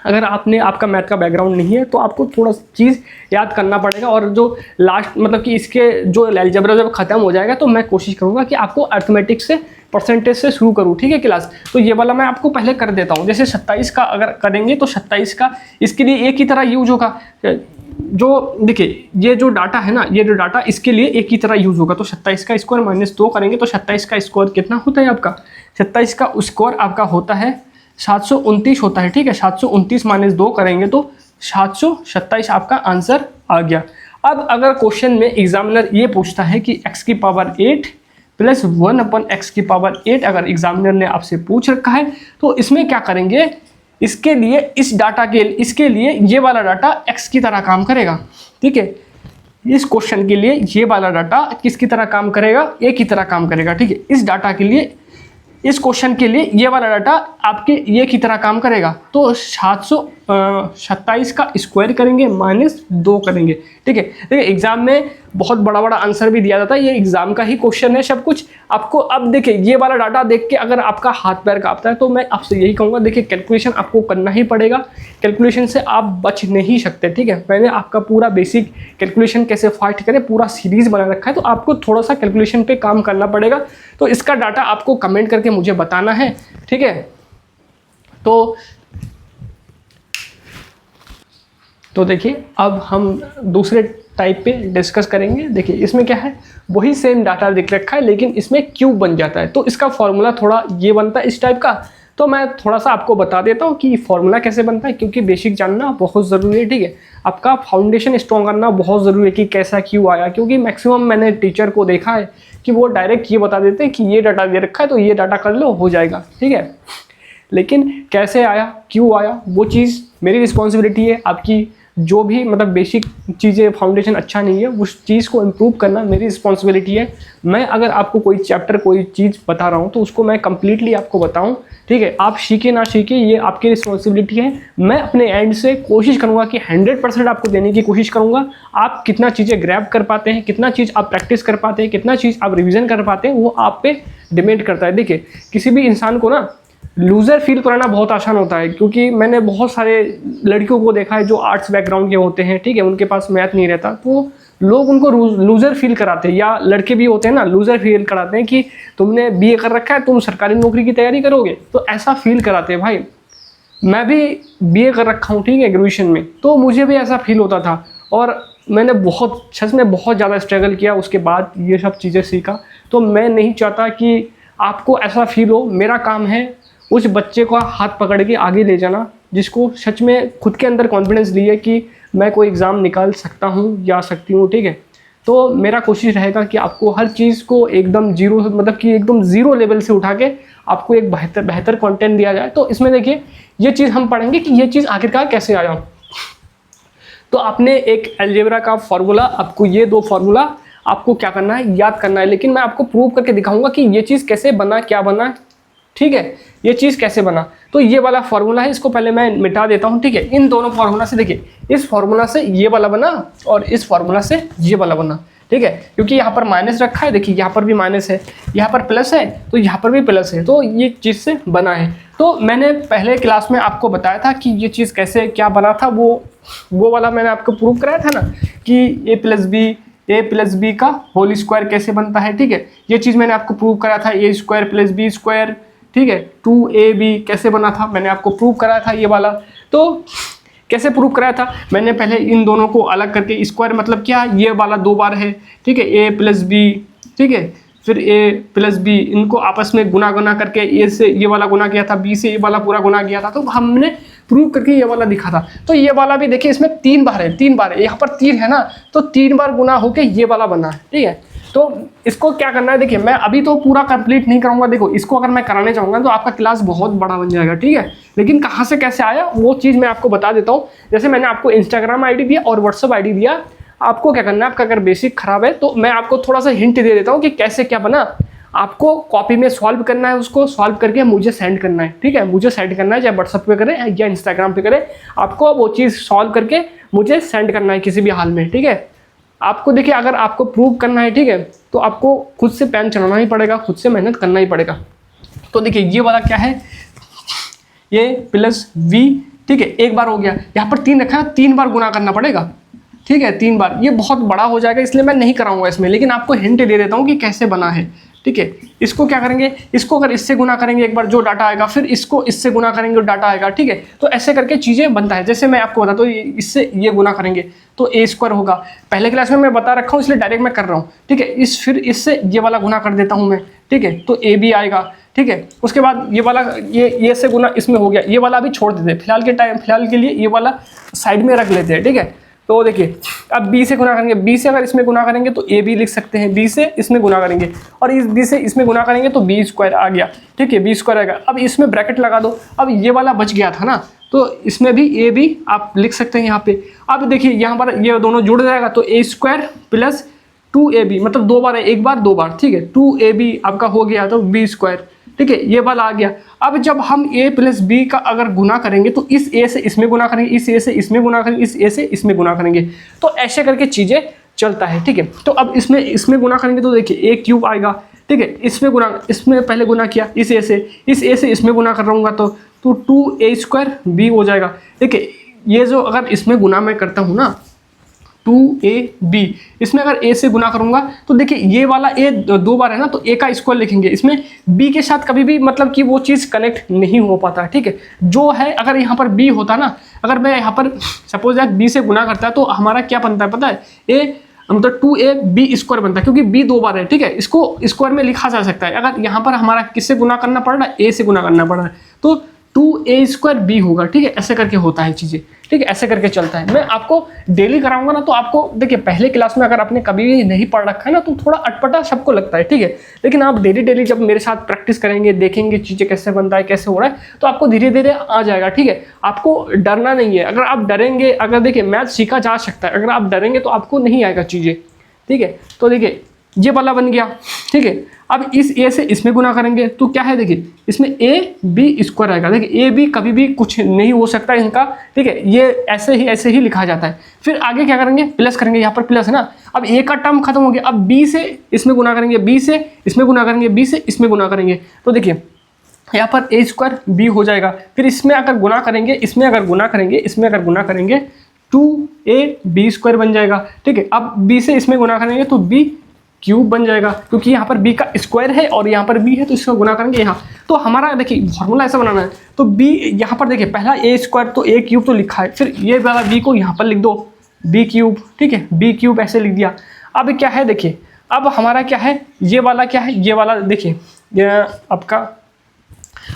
अगर आपका मैथ का बैकग्राउंड नहीं है तो आपको थोड़ा चीज़ याद करना पड़ेगा, और जो लास्ट मतलब कि इसके जो अलजेब्रा जब ख़त्म हो जाएगा तो मैं कोशिश करूँगा कि आपको अर्थमेटिक से परसेंटेज से शुरू करूँ, ठीक है क्लास। तो ये वाला मैं आपको पहले कर देता हूँ, जैसे 27 का अगर करेंगे तो 27 का इसके लिए एक ही तरह यूज होगा, जो देखिए ये जो डाटा है ना, ये जो डाटा इसके लिए एक ही तरह यूज होगा, तो 27 का स्क्वायर -2 करेंगे तो 27 का स्क्वायर कितना होता है आपका, 27 का स्क्वायर आपका होता है 729 होता है, ठीक है। 729 -2 करेंगे तो 727 आपका आंसर आ गया। अब अगर क्वेश्चन में एग्जामिनर ये पूछता है कि x⁸ + 1/x⁸ अगर एग्जामिनर ने आपसे पूछ रखा है तो इसमें क्या करेंगे, इसके लिए ये वाला डाटा x की तरह काम करेगा, ठीक है। इस क्वेश्चन के लिए ये वाला डाटा किसकी तरह काम करेगा, a की तरह काम करेगा, ठीक है। इस डाटा के लिए, इस क्वेश्चन के लिए ये वाला डाटा आपके ये की तरह काम करेगा, तो 727 का स्क्वायर करेंगे -2 करेंगे, ठीक है। देखिए एग्जाम में बहुत बड़ा आंसर भी दिया जाता है, ये एग्जाम का ही क्वेश्चन है सब कुछ आपको। अब देखिए ये वाला डाटा देख के अगर आपका हाथ पैर कांपता है तो मैं आपसे यही कहूँगा, देखिए कैलकुलेशन आपको करना ही पड़ेगा, कैलकुलेशन से आप बच नहीं सकते, ठीक है। मैंने आपका पूरा बेसिक कैलकुलेशन कैसे फाइट करें पूरा सीरीज बना रखा है, तो आपको थोड़ा सा कैलकुलेशन पे काम करना पड़ेगा। तो इसका डाटा आपको कमेंट करके मुझे बताना है, ठीक है। तो देखिए अब हम दूसरे टाइप पे डिस्कस करेंगे। देखिए इसमें क्या है, वही सेम डाटा दिख रखा है लेकिन इसमें क्यूब बन जाता है, तो इसका फॉर्मूला थोड़ा ये बनता है इस टाइप का। तो मैं थोड़ा सा आपको बता देता हूँ कि फॉर्मूला कैसे बनता है, क्योंकि बेसिक जानना बहुत ज़रूरी है, ठीक है। आपका फाउंडेशन स्ट्रॉन्ग करना बहुत ज़रूरी है कि कैसा क्यों आया, क्योंकि मैक्सिमम मैंने टीचर को देखा है कि वो डायरेक्ट ये बता देते हैं कि ये डाटा दे रखा है तो ये डाटा कर लो, हो जाएगा, ठीक है। लेकिन कैसे आया, क्यों आया, वो चीज़ मेरी रिस्पॉन्सिबिलिटी है। आपकी जो भी मतलब बेसिक चीज़ें फाउंडेशन अच्छा नहीं है उस चीज़ को इम्प्रूव करना मेरी रिस्पॉन्सिबिलिटी है। मैं अगर आपको कोई चैप्टर कोई चीज़ बता रहा हूँ तो उसको मैं कम्प्लीटली आपको बताऊँ, ठीक है। आप सीखे ना सीखे ये आपकी रिस्पॉन्सिबिलिटी है। मैं अपने एंड से कोशिश करूँगा कि 100% आपको देने की कोशिश करूँगा। आप कितना चीज़ें ग्रैब कर पाते हैं, कितना चीज़ आप प्रैक्टिस कर पाते हैं, कितना चीज़ आप रिविज़न कर पाते हैं, वो आप पे डिपेंड करता है। देखिए किसी भी इंसान को ना लूज़र फील कराना बहुत आसान होता है, क्योंकि मैंने बहुत सारे लड़कियों को देखा है जो आर्ट्स बैकग्राउंड के होते हैं, ठीक है, उनके पास मैथ नहीं रहता तो लोग उनको लूज़र फील कराते हैं, या लड़के भी होते हैं ना लूज़र फील कराते हैं कि तुमने बीए कर रखा है, तुम सरकारी नौकरी की तैयारी करोगे, तो ऐसा फील कराते हैं। भाई मैं भी बीए कर रखा हूँ, ठीक है, ग्रेजुएशन में, तो मुझे भी ऐसा फील होता था और मैंने बहुत सच में बहुत ज़्यादा स्ट्रगल किया, उसके बाद ये सब चीज़ें सीखा। तो मैं नहीं चाहता कि आपको ऐसा फील हो। मेरा काम है उस बच्चे को हाथ पकड़ के आगे ले जाना जिसको सच में खुद के अंदर कॉन्फिडेंस लिए कि मैं कोई एग्ज़ाम निकाल सकता हूँ या सकती हूँ, ठीक है। तो मेरा कोशिश रहेगा कि आपको हर चीज़ को एकदम जीरो, मतलब कि एकदम ज़ीरो लेवल से उठा के आपको एक बेहतर कंटेंट दिया जाए। तो इसमें देखिए ये चीज़ हम पढ़ेंगे कि ये चीज़ आखिरकार कैसे आया। तो आपने एक अलजेब्रा का फॉर्मूला, आपको ये 2 फॉर्मूला आपको क्या करना है, याद करना है, लेकिन मैं आपको प्रूव करके दिखाऊंगा कि ये चीज़ कैसे बना, क्या बना, ठीक है, ये चीज़ कैसे बना। तो ये वाला फॉर्मूला है, इसको पहले मैं मिटा देता हूँ, ठीक है। इन दोनों फॉर्मूला से देखिए, इस फॉर्मूला से ये वाला बना और इस फॉर्मूला से ये वाला बना, ठीक है, क्योंकि यहाँ पर माइनस रखा है, देखिए यहाँ पर भी माइनस है, यहाँ पर प्लस है, तो यहाँ पर भी प्लस है, तो ये चीज़ से बना है। तो मैंने पहले क्लास में आपको बताया था कि ये चीज़ कैसे क्या बना था, वो वाला मैंने आपको प्रूव कराया था ना कि ए प्लस बी का होल स्क्वायर कैसे बनता है, ठीक है। ये चीज़ मैंने आपको प्रूव कराया था, ए स्क्वायर प्लस बी स्क्वायर, ठीक है, 2ab कैसे बना था, मैंने आपको प्रूव कराया था ये वाला। तो कैसे प्रूव कराया था, मैंने पहले इन दोनों को अलग करके, स्क्वायर मतलब क्या, ये वाला 2 बार है, ठीक है, a प्लस बी, ठीक है, फिर a प्लस बी, इनको आपस में गुना करके a से ये वाला गुना किया था, b से ये वाला पूरा गुना किया था, तो हमने प्रूव करके ये वाला दिखा था। तो ये वाला भी देखिए इसमें 3 बार है, 3 बार है, यहाँ पर 3 है ना, तो 3 बार गुना होके ये वाला बना है, ठीक है। तो इसको क्या करना है, देखिए मैं अभी तो पूरा कंप्लीट नहीं करूंगा, देखो इसको अगर मैं कराने चाहूँगा तो आपका क्लास बहुत बड़ा बन जाएगा, ठीक है, लेकिन कहाँ से कैसे आया वो चीज़ मैं आपको बता देता हूँ। जैसे मैंने आपको इंस्टाग्राम आईडी दिया और व्हाट्सअप आईडी दिया, आपको क्या करना है, आपका अगर बेसिक खराब है तो मैं आपको थोड़ा सा हिंट दे देता हूँ कि कैसे क्या बना। आपको कॉपी में सॉल्व करना है, उसको सॉल्व करके मुझे सेंड करना है, ठीक है, मुझे सेंड करना है, चाहे व्हाट्सअप पे करें या इंस्टाग्राम पे करें, आपको वो चीज़ सॉल्व करके मुझे सेंड करना है किसी भी हाल में, ठीक है। आपको देखिए अगर आपको प्रूव करना है, ठीक है, तो आपको खुद से पेन चलाना ही पड़ेगा, खुद से मेहनत करना ही पड़ेगा। तो देखिए ये वाला क्या है, ये प्लस v, ठीक है, एक बार हो गया, यहाँ पर 3 रखा है, 3 बार गुना करना पड़ेगा, ठीक है, 3 बार, ये बहुत बड़ा हो जाएगा इसलिए मैं नहीं कराऊंगा इसमें, लेकिन आपको हिंट दे देता हूँ कि कैसे बना है, ठीक है। इसको क्या करेंगे, इसको अगर इससे गुना करेंगे एक बार जो डाटा आएगा, फिर इसको इससे गुना करेंगे जो डाटा आएगा, ठीक है। तो ऐसे करके चीज़ें बनता है। जैसे मैं आपको बताता हूँ, इससे ये गुना करेंगे तो ए स्क्वायर होगा, पहले क्लास में मैं बता रखा हूँ इसलिए डायरेक्ट मैं कर रहा हूँ, ठीक है। फिर इससे ये वाला गुना कर देता हूँ मैं, ठीक है, तो ए बी आएगा, ठीक है। उसके बाद ये वाला ये से गुना इसमें हो गया, ये वाला अभी छोड़ देते हैं फिलहाल के लिए, ये वाला साइड में रख लेते हैं, ठीक है। तो देखिए अब b से गुना करेंगे, b से अगर इसमें गुना करेंगे तो a b लिख सकते हैं, b से इसमें गुना करेंगे और इस b से इसमें गुना करेंगे तो b स्क्वायर आ गया, ठीक है, b स्क्वायर आएगा। अब इसमें ब्रैकेट लगा दो, अब ये वाला बच गया था ना, तो इसमें भी a b आप लिख सकते हैं यहाँ पे। अब देखिए यहाँ पर ये दोनों जुड़ जाएगा तो a स्क्वायर प्लस 2ab, मतलब 2 बार है, एक बार 2 बार, ठीक है, 2ab आपका हो गया तो b स्क्वायर, ठीक है, ये वाला आ गया। अब जब हम a प्लस बी का अगर गुना करेंगे तो इस a से इसमें गुना करेंगे, इस a से इसमें गुना करेंगे, इस a से इसमें गुना करेंगे, तो ऐसे करके चीज़ें चलता है, ठीक है। तो अब इसमें गुना करेंगे तो देखिए a क्यूब आएगा, ठीक है, इसमें पहले गुना किया इस a से इसमें गुना कर रहूँगा तो 2a स्क्वायर b हो जाएगा, ठीक है। ये जो अगर इसमें गुना मैं करता हूँ ना 2ab, इसमें अगर a से गुना करूंगा तो देखिए ये वाला a 2 बार है ना, तो a का स्क्वायर लिखेंगे, इसमें b के साथ कभी भी मतलब कि वो चीज़ कनेक्ट नहीं हो पाता, ठीक है। जो है अगर यहाँ पर b होता ना, अगर मैं यहाँ पर सपोज यार b से गुना करता है तो हमारा क्या बनता है पता है, a मतलब 2ab स्क्वायर बनता है, क्योंकि b 2 बार है, ठीक है, इसको स्क्वायर में लिखा जा सकता है। अगर यहाँ पर हमारा किससे गुना करना पड़ रहा है, a से गुना करना पड़ रहा है, तो 2a स्क्वायर b होगा, ठीक है, ऐसे करके होता है चीज़ें, ठीक है, ऐसे करके चलता है। मैं आपको डेली कराऊंगा ना, तो आपको देखिए पहले क्लास में अगर आपने कभी भी नहीं पढ़ रखा है ना तो थोड़ा अटपटा सबको लगता है, ठीक है, लेकिन आप डेली जब मेरे साथ प्रैक्टिस करेंगे, देखेंगे चीज़ें कैसे बनता है, कैसे हो रहा है, तो आपको धीरे धीरे आ जाएगा, ठीक है। आपको डरना नहीं है, अगर आप डरेंगे, अगर देखिए मैथ सीखा जा सकता है, अगर आप डरेंगे तो आपको नहीं आएगा चीज़ें, ठीक है। तो देखिए ये वाला बन गया, ठीक है। अब इस a से इसमें गुना करेंगे तो क्या है, देखिए इसमें a b स्क्वायर आएगा, देखिए a b कभी भी कुछ नहीं हो सकता इनका, ठीक है, ये ऐसे ही लिखा जाता है। फिर आगे क्या करेंगे, प्लस करेंगे, यहाँ पर प्लस है ना, अब a का टर्म खत्म हो गया, अब b से इसमें गुना करेंगे, b से इसमें गुना करेंगे, b से इसमें गुना करेंगे, तो देखिए यहाँ पर a स्क्वायर b हो जाएगा। फिर इसमें अगर गुना करेंगे, इसमें अगर गुना करेंगे 2ab स्क्वायर बन जाएगा, ठीक है। अब b से इसमें गुना करेंगे तो b क्यूब बन जाएगा, क्योंकि यहाँ पर b का स्क्वायर है और यहाँ पर b है, तो इसको गुना करेंगे यहाँ। तो हमारा देखिए फॉर्मूला ऐसा बनाना है, तो b यहाँ पर देखिए पहला a स्क्वायर तो a क्यूब तो लिखा है, फिर ये वाला b को यहाँ पर लिख दो b क्यूब, ठीक है, b क्यूब ऐसे लिख दिया। अब क्या है देखिए, अब हमारा क्या है, ये वाला क्या है, ये वाला देखिए ये आपका,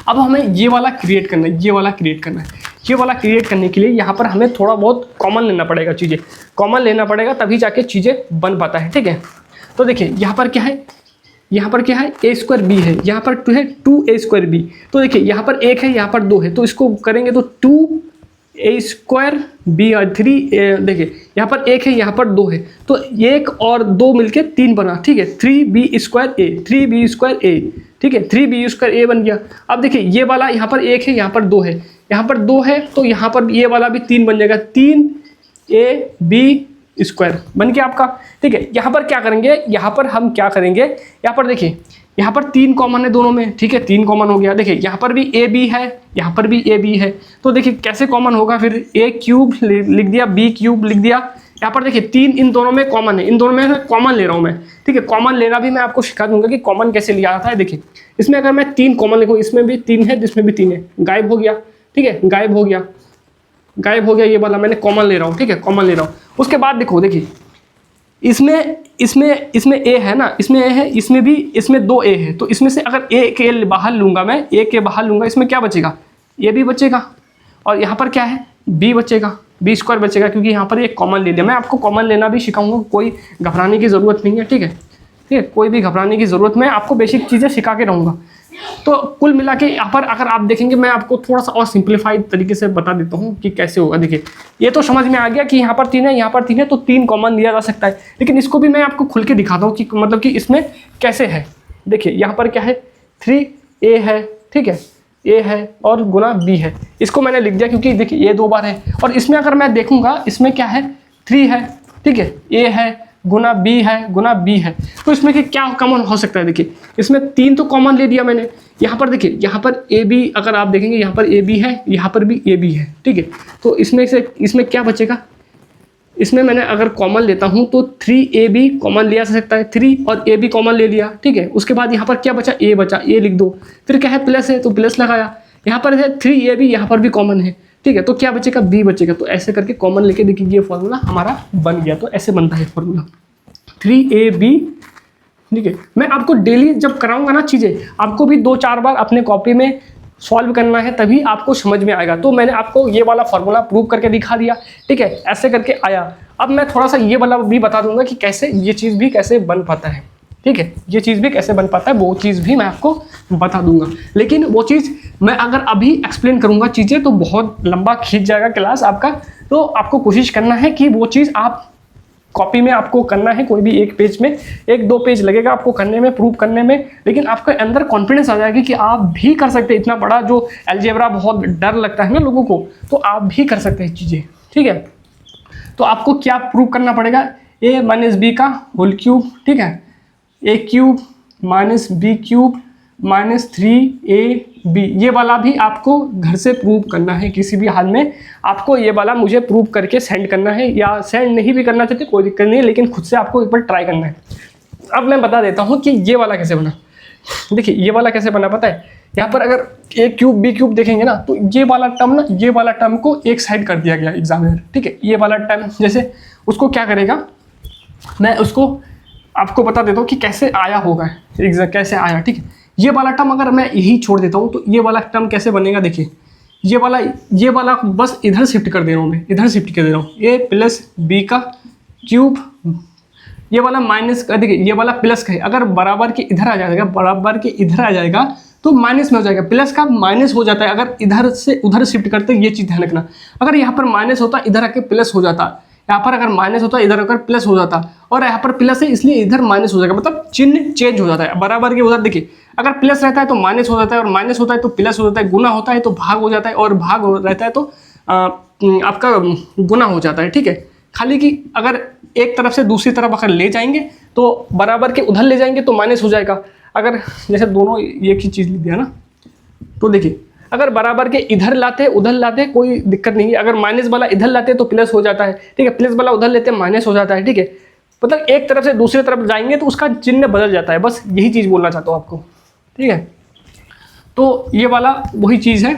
अब हमें ये वाला क्रिएट करना है, ये वाला क्रिएट करने के लिए यहाँ पर हमें थोड़ा बहुत कॉमन लेना पड़ेगा, चीज़ें कॉमन लेना पड़ेगा, तभी जाके चीज़ें बन पाता है। ठीक है, तो देखिए यहाँ पर क्या है, यहाँ पर क्या है a स्क्वायर बी है, यहाँ पर 2 है 2a स्क्वायर बी। तो देखिए यहाँ पर 1 है, यहाँ पर 2 है, तो इसको करेंगे तो 2a स्क्वायर बी और 3 देखिए यहाँ पर 1 है, यहाँ पर 2 है, तो 1 और 2 मिलके 3 बना। ठीक है, 3b स्क्वायर ए, 3b स्क्वायर ए। ठीक है, 3b स्क्वायर ए बन गया। अब देखिए ये वाला यहाँ पर 1 है, यहाँ पर 2 है, यहाँ पर 2 है, तो यहाँ पर ये वाला भी 3 बन जाएगा, 3ab स्क्वायर बन गया आपका। ठीक है, यहाँ पर क्या करेंगे, यहाँ पर हम क्या करेंगे, यहाँ पर देखिए यहाँ पर 3 कॉमन है दोनों में। ठीक है, 3 कॉमन हो गया। देखिए यहाँ पर भी ए बी है, यहाँ पर भी ए बी है, तो देखिए कैसे कॉमन होगा, फिर a क्यूब लिख दिया, b क्यूब लिख दिया। यहाँ पर देखिए 3 इन दोनों में कॉमन है, इन दोनों में कॉमन ले रहा हूँ मैं। ठीक है, कॉमन लेना भी मैं आपको सिखा दूंगा कि कॉमन कैसे लिया जाता है। देखिए इसमें अगर मैं 3 कॉमन लिखूँ, इसमें भी 3 है, जिसमें भी 3 है, गायब हो गया। ठीक है, गायब हो गया, गायब हो गया, ये वाला मैंने कॉमन ले रहा हूँ। ठीक है, कॉमन ले रहा हूँ। उसके बाद देखो, देखिए इसमें a है ना, इसमें a है, इसमें भी, इसमें 2 a है, तो इसमें से अगर a के बाहर लूँगा मैं, a के बाहर लूँगा, इसमें क्या बचेगा, a भी बचेगा, और यहाँ पर क्या है, b बचेगा, b स्क्वायर बचेगा, क्योंकि यहाँ पर एक कॉमन ले लिया। मैं आपको कॉमन लेना भी सिखाऊंगा, कोई घबराने की ज़रूरत नहीं है। ठीक है, ठीक है, कोई भी घबराने की ज़रूरत, मैं आपको बेसिक चीज़ें सिखा के रहूँगा। तो कुल मिला के यहाँ पर अगर आप देखेंगे, मैं आपको थोड़ा सा और सिंप्लीफाइड तरीके से बता देता हूँ कि कैसे होगा। देखिए ये तो समझ में आ गया कि यहाँ पर 3 है, यहाँ पर 3 है, तो 3 कॉमन लिया जा सकता है, लेकिन इसको भी मैं आपको खुल के दिखाता हूँ कि मतलब कि इसमें कैसे है। देखिए यहाँ पर क्या है, 3a है। ठीक है, a है और गुना b है, इसको मैंने लिख दिया क्योंकि देखिए ये 2 बार है, और इसमें अगर मैं देखूंगा, इसमें क्या है, 3 है। ठीक है, a है गुना b है गुना b है, तो इसमें क्या कॉमन हो सकता है। देखिए इसमें 3 तो कॉमन ले दिया मैंने। यहाँ पर देखिए, यहाँ पर ए बी अगर आप देखेंगे, यहाँ पर ए बी है, यहाँ पर भी ए बी है। ठीक है, तो इसमें क्या बचेगा, इसमें मैंने अगर कॉमन लेता हूँ तो 3ab कॉमन लिया जा सकता है, 3 और a भी कॉमन ले लिया। ठीक है, उसके बाद यहाँ पर क्या बचा, a बचा, a लिख दो, फिर क्या है, प्लस है तो प्लस लगाया, यहाँ पर है 3ab, यहाँ पर भी कॉमन है। ठीक है, तो क्या बचेगा, b बचेगा, तो ऐसे करके कॉमन लेके देखिए ये फॉर्मूला हमारा बन गया। तो ऐसे बनता है फॉर्मूला 3ab। ठीक है, मैं आपको डेली जब कराऊंगा ना चीज़ें, आपको भी 2-4 बार अपने कॉपी में सॉल्व करना है, तभी आपको समझ में आएगा। तो मैंने आपको ये वाला फॉर्मूला प्रूव करके दिखा दिया। ठीक है, ऐसे करके आया। अब मैं थोड़ा सा ये वाला भी बता दूंगा कि कैसे ये चीज़ भी कैसे बन पाता है। ठीक है, ये चीज़ भी कैसे बन पाता है, वो चीज़ भी मैं आपको बता दूंगा, लेकिन वो चीज़ मैं अगर अभी एक्सप्लेन करूंगा चीज़ें तो बहुत लंबा खींच जाएगा क्लास आपका। तो आपको कोशिश करना है कि वो चीज़ आप कॉपी में आपको करना है, कोई भी एक पेज में 1-2 पेज लगेगा आपको करने में, प्रूव करने में, लेकिन आपके अंदर कॉन्फिडेंस आ जाएगी कि आप भी कर सकते हैं। इतना बड़ा जो अलजेब्रा बहुत डर लगता है ना लोगों को, तो आप भी कर सकते हैं चीज़ें। ठीक है, तो आपको क्या प्रूव करना पड़ेगा, a माइनस बी का होल क्यूब। ठीक है, a cube minus B cube minus 3ab, ये वाला भी आपको घर से प्रूव करना है। किसी भी हाल में आपको ये वाला मुझे प्रूव करके सेंड करना है, या सेंड नहीं भी करना चाहते कोई दिक्कत नहीं है, लेकिन खुद से आपको एक बार ट्राई करना है। अब मैं बता देता हूँ कि ये वाला कैसे बना। देखिए ये वाला कैसे बना पता है, यहाँ पर अगर a क्यूब b क्यूब देखेंगे ना, तो ये वाला टर्म को एक साइड कर दिया गया एग्जामिनर। ठीक है, ये वाला टर्म जैसे उसको क्या करेगा, मैं उसको आपको बता देता हूँ कि कैसे आया होगा, कैसे आया। ठीक है, ये वाला टर्म अगर मैं यही छोड़ देता हूँ तो ये वाला टर्म कैसे बनेगा। देखिए ये वाला बस इधर शिफ्ट कर दे रहा हूँ मैं, इधर शिफ्ट कर दे रहा हूँ, a प्लस बी का क्यूब, ये वाला माइनस का, देखिए ये वाला प्लस का है, अगर बराबर के इधर आ जाएगा, बराबर के इधर आ जाएगा तो माइनस में हो जाएगा, प्लस का माइनस हो जाता है। अगर इधर से उधर शिफ्ट करते ये चीज़ ध्यान रखना, अगर यहाँ पर माइनस होता इधर आके प्लस हो जाता, यहाँ पर अगर माइनस होता है इधर आकर प्लस हो जाता, और यहाँ पर प्लस है इसलिए इधर माइनस हो जाएगा, मतलब चिन्ह चेंज हो जाता है। बराबर के उधर देखिए, अगर प्लस रहता है तो माइनस हो जाता है, और माइनस होता है तो प्लस हो जाता है, गुना होता है तो भाग हो जाता है, और भाग रहता है तो आपका गुना हो जाता है। ठीक है, खाली कि अगर एक तरफ से दूसरी तरफ अगर ले जाएंगे तो बराबर के उधर ले जाएंगे तो माइनस हो जाएगा। अगर जैसे दोनों एक ही चीज़ लिख दिया ना, तो देखिए अगर बराबर के इधर लाते उधर लाते कोई दिक्कत नहीं है, अगर माइनस वाला इधर लाते तो प्लस हो जाता है। ठीक है, प्लस वाला उधर लेते माइनस हो जाता है। ठीक है, मतलब एक तरफ से दूसरी तरफ जाएंगे तो उसका चिन्ह बदल जाता है, बस यही चीज़ बोलना चाहता हूँ आपको। ठीक है, तो ये वाला वही चीज़ है।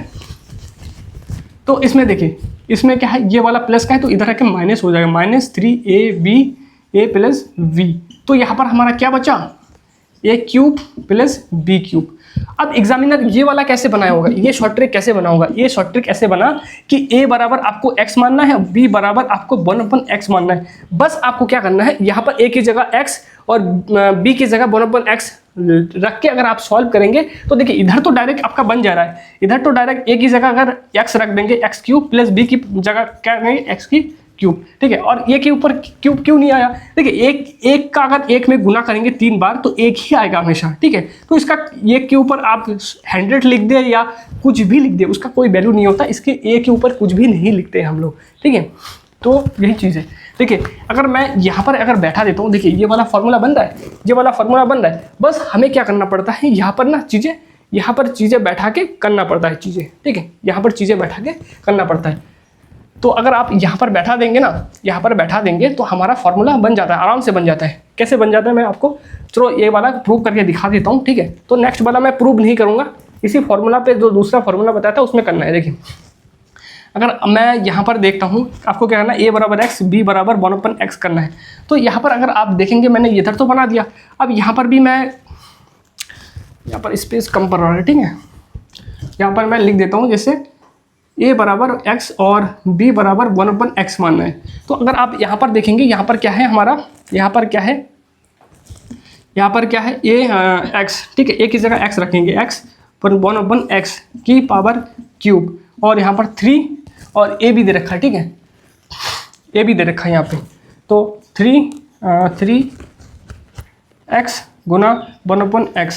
तो इसमें देखिए, इसमें क्या है, ये वाला प्लस का है तो इधर आके माइनस हो जाएगा, minus 3ab a plus v। तो यहाँ पर हमारा क्या बचा, a cube plus b cube. अब एग्जामिनर ये वाला कैसे बनाया होगा, ये शॉर्ट ट्रिक कैसे बना होगा, ये शॉर्ट ट्रिक ऐसे बना कि a बराबर आपको x मानना है, b बराबर आपको 1/x मानना है। बस आपको क्या करना है, यहाँ पर a की जगह x और b की जगह 1/x रख के अगर आप सॉल्व करेंगे तो देखिए इधर तो डायरेक्ट आपका बन जा रहा है, इधर तो डायरेक्ट a की जगह अगर x रख देंगे x³ प्लस b की जगह क्या करेंगे x³ ठीक है। और ए के ऊपर क्यूब क्यों नहीं आया, देखिए एक का अगर एक में गुना करेंगे 3 बार तो एक ही आएगा हमेशा, ठीक है। तो इसका एक के ऊपर आप 100 लिख दे या कुछ भी लिख दे उसका कोई वैल्यू नहीं होता, इसके ए के ऊपर कुछ भी नहीं लिखते हम लोग, ठीक है। तो यही चीज़ है। देखिए अगर मैं यहाँ पर अगर बैठा देता हूँ, देखिए ये वाला फॉर्मूला बन रहा है, ये वाला फॉर्मूला बन रहा है, बस हमें क्या करना पड़ता है, यहाँ पर ना यहाँ पर चीज़ें बैठा के करना पड़ता है चीज़ें, ठीक है, यहाँ पर चीज़ें बैठा के करना पड़ता है। तो अगर आप यहाँ पर बैठा देंगे ना, यहाँ पर बैठा देंगे तो हमारा फॉर्मूला बन जाता है, आराम से बन जाता है। कैसे बन जाता है मैं आपको चलो ये वाला प्रूव करके दिखा देता हूँ, ठीक है। तो नेक्स्ट वाला मैं प्रूव नहीं करूँगा, इसी फॉर्मूला पे जो दूसरा फॉर्मूला बताया था उसमें करना है। देखिए अगर मैं यहाँ पर देखता हूँ आपको क्या करना है, a बराबर x b बराबर 1/x करना है। तो यहाँ पर अगर आप देखेंगे मैंने इधर तो बना दिया, अब यहाँ पर भी मैं यहाँ पर स्पेस कम पड़ रहा है, ठीक है। यहाँ पर मैं लिख देता हूँ जैसे a बराबर x और b बराबर 1/x मानना है। तो अगर आप यहाँ पर देखेंगे यहाँ पर क्या है हमारा, यहाँ पर क्या है a x, ठीक है, a की जगह x रखेंगे x पर 1/x की पावर क्यूब और यहाँ पर 3 और a भी दे रखा है, ठीक है, a भी दे रखा है यहाँ पे। तो 3x गुना 1/x,